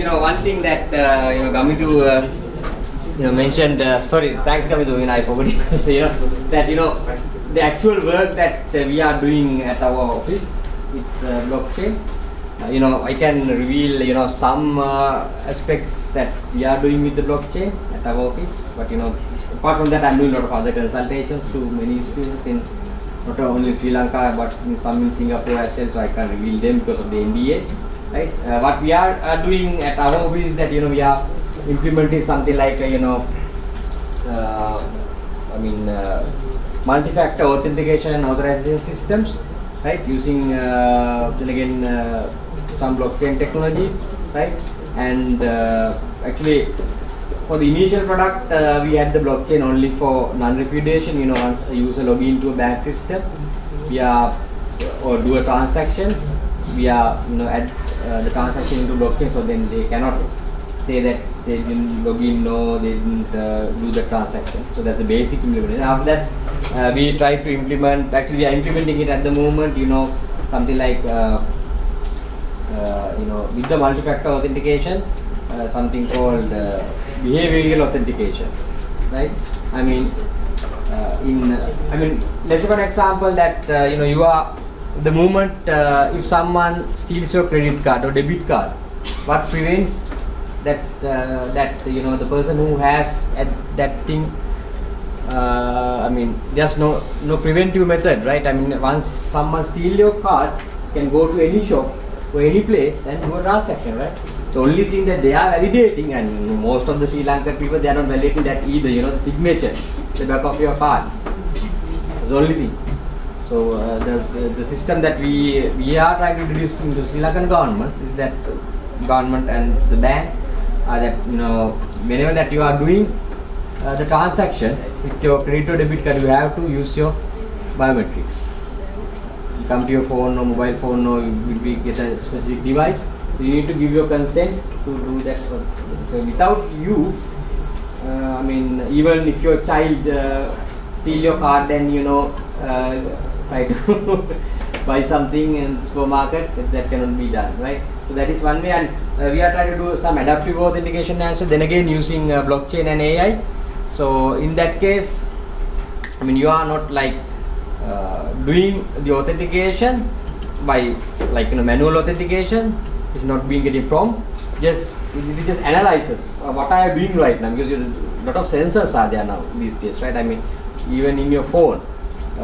One thing that Gamithu mentioned. Sorry, thanks Gamithu. I forgot. That the actual work that we are doing at our office with blockchain. I can reveal some aspects that we are doing with the blockchain at our office. But apart from that, I'm doing a lot of other consultations to many students in not only Sri Lanka but some in Singapore as well. So I can reveal them because of the NDAs. Right. What we are doing at our office is that we are implementing something like multi-factor authentication and authorization systems, right? Using then again some blockchain technologies, right? And actually, for the initial product, we had the blockchain only for non-repudiation. Once a user log into a bank system, we are or do a transaction, we are add the transaction into blockchain, so then they cannot say that they didn't log in, no, they didn't do the transaction. So that's the basic implementation. After that, we try to implement. Actually, we are implementing it at the moment. Something like with the multi-factor authentication, something called behavioral authentication, right? Let's say for example that you are the moment if someone steals your credit card or debit card, what prevents that the person who has that thing, there's no preventive method, right? Once someone steals your card, you can go to any shop or any place and do a transaction, right? The only thing that they are validating, and most of the Sri Lankan people, they are not validating that either, the signature, the back of your card. That's the only thing. So the system that we are trying to introduce in the Sri Lankan government is that government and the bank are that, whenever that you are doing the transaction with your credit or debit card, you have to use your biometrics. You come to your phone or mobile phone, or you will get a specific device. You need to give your consent to do that. So without you, even if your child steal your card and try to buy something in the supermarket, that cannot be done, right? So that is one way, and we are trying to do some adaptive authentication also. Then again, using blockchain and AI. So in that case, you are not like doing the authentication by manual authentication. Is not being getting prompt. It just analyzes what I am doing right now, because a lot of sensors are there now these days, right? Even in your phone,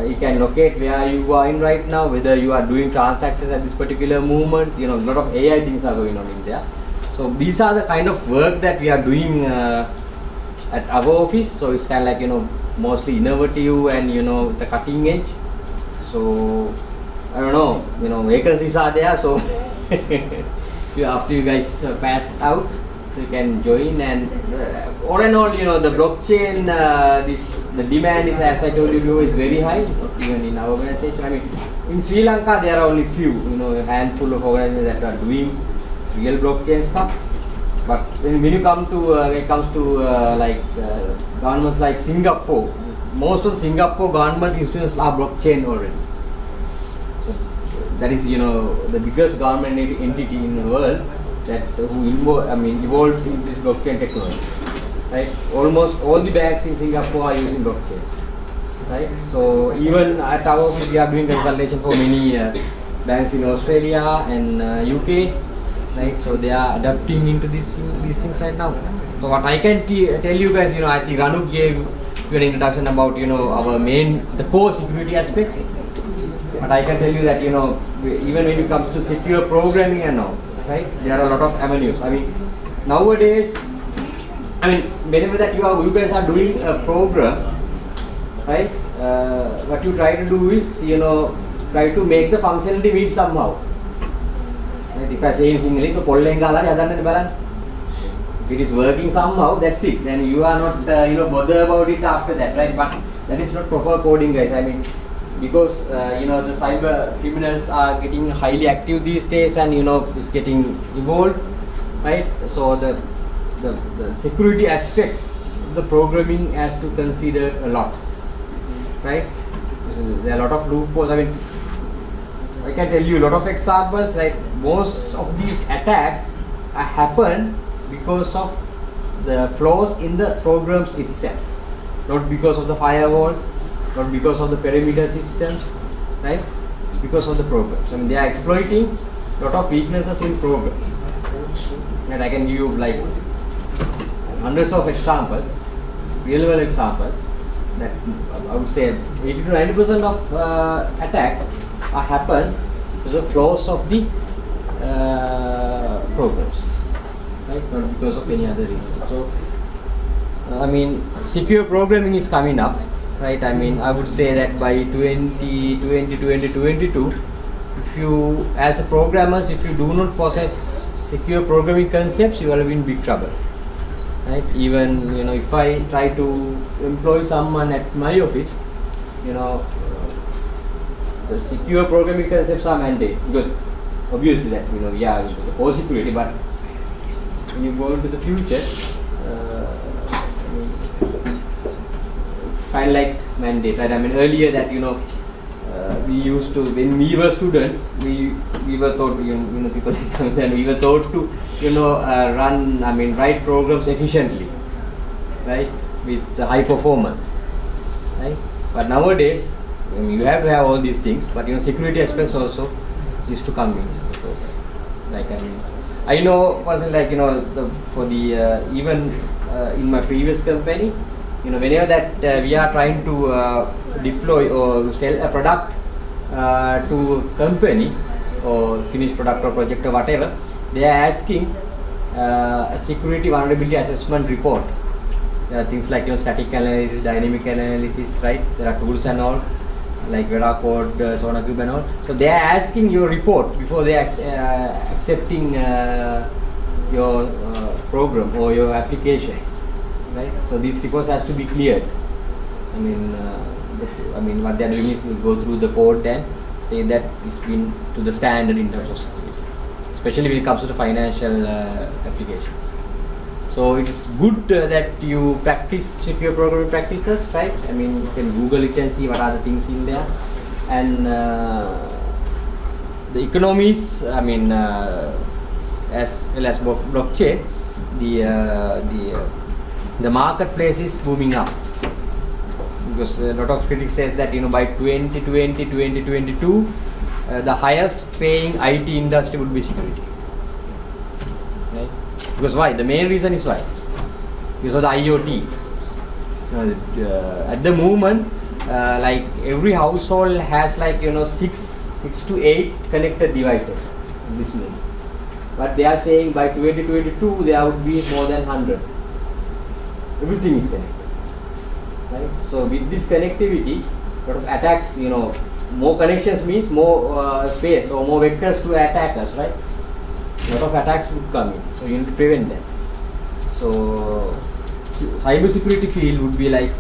you can locate where you are in right now, whether you are doing transactions at this particular moment. A lot of AI things are going on in there. So these are the kind of work that we are doing at our office. So it's kind of like mostly innovative and the cutting edge. So I don't know, vacancies are there. So after you guys pass out, so you can join, and all in all, the blockchain, the demand is, as I told you, is very high, even in our organization. In Sri Lanka, there are only few, a handful of organizations that are doing real blockchain stuff. But when it comes to governments like Singapore, most of the Singapore government institutions are blockchain already. So that is, the biggest government entity in the world that evolved in this blockchain technology, right? Almost all the banks in Singapore are using blockchain, right? So even at our office, we are doing consultation for many banks in Australia and UK, right? So they are adapting into these things right now. So what I can tell you guys, I think Ranu gave you an introduction about the core security aspects. But I can tell you that even when it comes to secure programming and all, right, there are a lot of avenues. Nowadays, whenever that you guys are doing a program, right, what you try to do is try to make the functionality meet somehow. Right? If I say in English, so if it is working somehow, that's it. Then you are not bother about it after that, right? But that is not proper coding, guys. Because the cyber criminals are getting highly active these days, and it's getting evolved, right? So the security aspects of the programming has to consider a lot, right? There are a lot of loopholes. I can tell you a lot of examples. Like most of these attacks happen because of the flaws in the programs itself, not because of the firewalls, not because of the perimeter systems, right? Because of the programs. They are exploiting a lot of weaknesses in programs. And I can give you like hundreds of examples, real world examples, that I would say 80 to 90% of attacks happen because of flaws of the programs, right? Not because of any other reason. So, secure programming is coming up. Right, I would say that by 2022, if you, as a programmers, if you do not possess secure programming concepts, you will be in big trouble. Right? Even if I try to employ someone at my office, the secure programming concepts are mandated, because obviously that the core security, but when you go into the future, kind of like mandate, right? Earlier that we used to, when we were students, we were taught, people then we were taught to write programs efficiently, right, with high performance, right? But nowadays you have to have all these things, but security aspects also used to come in. So, I know personally, for the even in my previous company, whenever that we are trying to deploy or sell a product to company or finished product or project or whatever, they are asking a security vulnerability assessment report. There are things like static analysis, dynamic analysis, right? There are tools and all, like Veracode, SonarCube and all. So they are asking your report before they are accepting your program or your application, right? So these reports has to be cleared. I mean, what they are doing is go through the code and say that it's been to the standard in terms of security, especially when it comes to the financial applications. So it is good that you practice secure programming practices, right? I mean, you can Google it and see what are the things in there. And the economies, I mean, as well as blockchain, the marketplace is booming up. Because a lot of critics says that by 2022, the highest paying IT industry would be security. Right? Because why? The main reason is why? Because of the IoT. At the moment, like every household has like 6 to 8 connected devices at this moment. But they are saying by 2022 there would be more than 100. Everything is connected. Right? So with this connectivity, lot of attacks, more connections means more space or more vectors to attack us, right? Lot of attacks would come in, so you need to prevent them. So cyber security field would be like,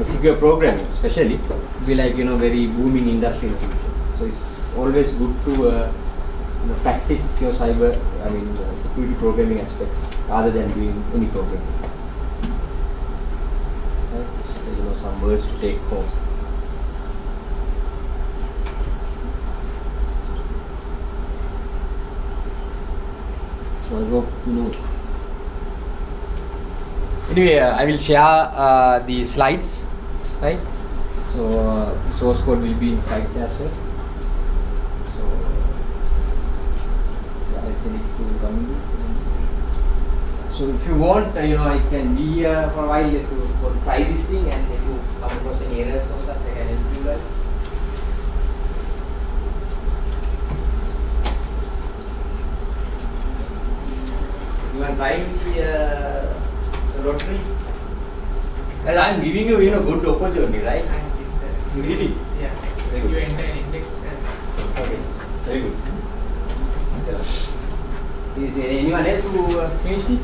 secure programming especially, would be like very booming industry in the future. So it's always good to practice your security programming aspects rather than doing any programming. Some words to take home. So I hope Anyway, I will share the slides, right? So source code will be in slides as well. So I send it to Ramil. So if you want, I can be here for a while to try this thing, and if you come across any errors or stuff, I can help you guys. You are trying the lottery? Well, I am giving you, good opportunity, right? Really? Yeah. Very good. You enter an index and Okay, very good. Is there anyone else who finished it?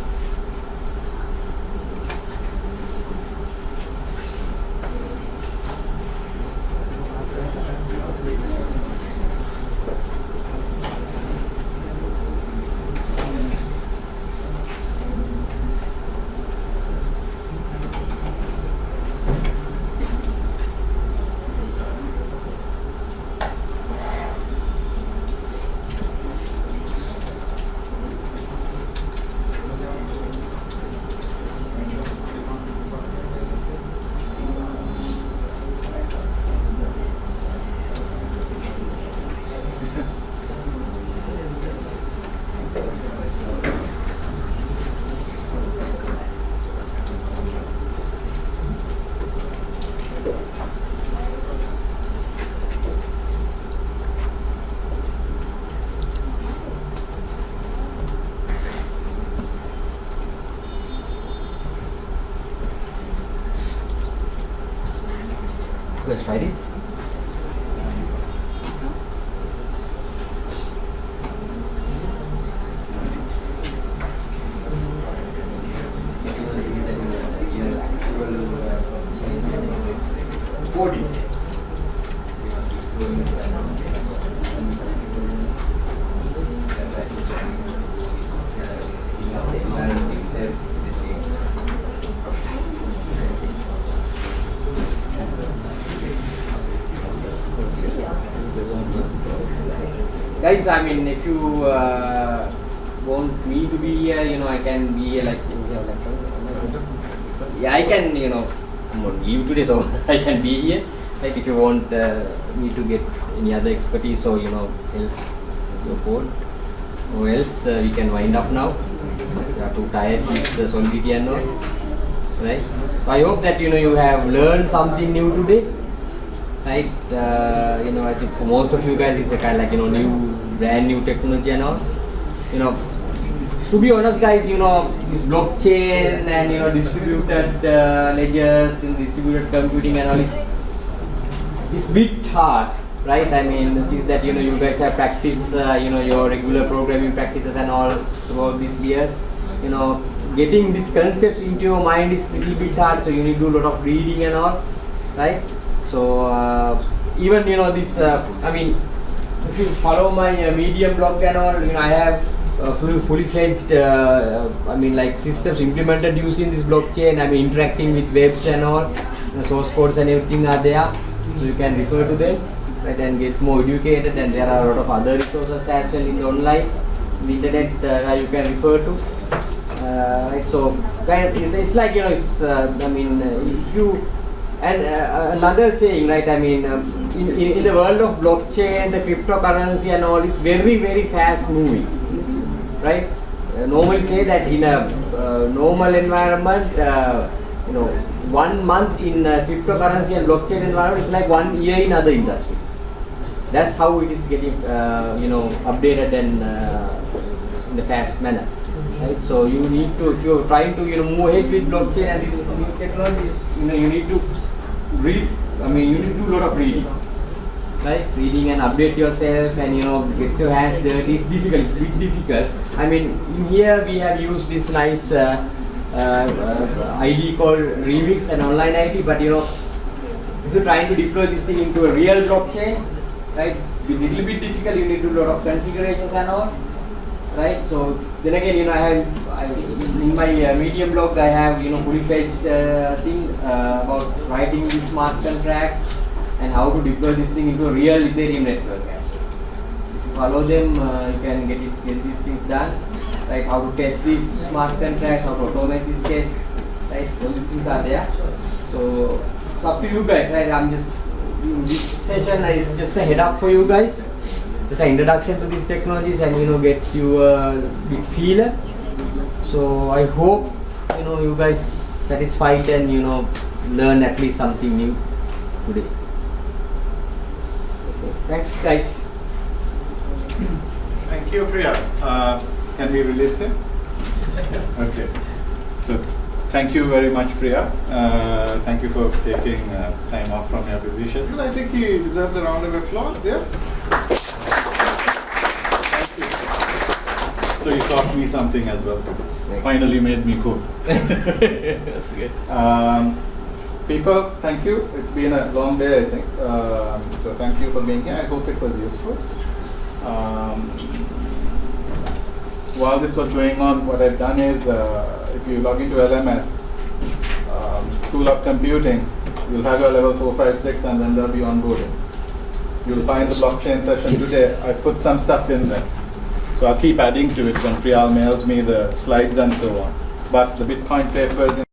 Let's try it. Code is guys, if you want me to be here, I can be here yeah, I can, I'm on leave today, so I can be here. Like if you want me to get any other expertise or, help your code, or else we can wind up now. You are too tired with the Solidity and all, right? So I hope that, you have learned something new today. Right, I think for most of you guys it's a kind of like brand new technology and all. to be honest, guys, you know, this blockchain and distributed ledgers and distributed computing and all is it's bit hard, right? I mean, since that you guys have practiced your regular programming practices and all throughout these years, getting these concepts into your mind is a little bit hard. So you need to do a lot of reading and all, right? So even this, I mean, if you follow my Medium blog and all, I have fully fledged, I mean, like systems implemented using this blockchain. I mean, interacting with webs and all, source codes and everything are there, so you can refer to them, right, and get more educated. And there are a lot of other resources as well in the online, the internet, you can refer to. Right, so guys, it's like it's I mean, if you and another saying, right? I mean, in the world of blockchain, the cryptocurrency and all is very very fast moving, right? Normally say that in a normal environment, 1 month in cryptocurrency and blockchain environment is like 1 year in other industries. That's how it is getting updated and in the fast manner. Right, so you need to, if you're trying to move ahead with blockchain and these new technologies, you need to read. I mean, you need to do a lot of reading, right? Reading and update yourself, and get your hands dirty. It's difficult. It's a bit difficult. I mean, in here we have used this nice ID called Remix, an online ID. But if you're trying to deploy this thing into a real blockchain, right, it's a little bit difficult. You need to do a lot of configurations and all. Right, so then again, I have in my Medium blog, I have fully fledged thing about writing these smart contracts and how to deploy this thing into a real Ethereum network. If you follow them, you can get these things done. Right, how to test these smart contracts, how to automate these tests. Right, all these things are there. So it's up to you guys. Right, this session is just a head up for you guys. Just an introduction to these technologies, and get you a big feeler. So I hope you guys satisfied and learn at least something new today. Okay. Thanks, guys. Thank you, Priya. Can we release him? Okay. So thank you very much, Priya. Thank you for taking time off from your busy schedule. I think he deserves a round of applause. Yeah. So you taught me something as well. Finally made me cool. That's good. People, thank you. It's been a long day, I think. So thank you for being here. I hope it was useful. While this was going on, what I've done is, if you log into LMS, School of Computing, you'll have your level 4, 5, 6, and then there'll be onboarding. You'll find the blockchain session today. I put some stuff in there. So I'll keep adding to it when Priyal mails me the slides and so on. But the Bitcoin papers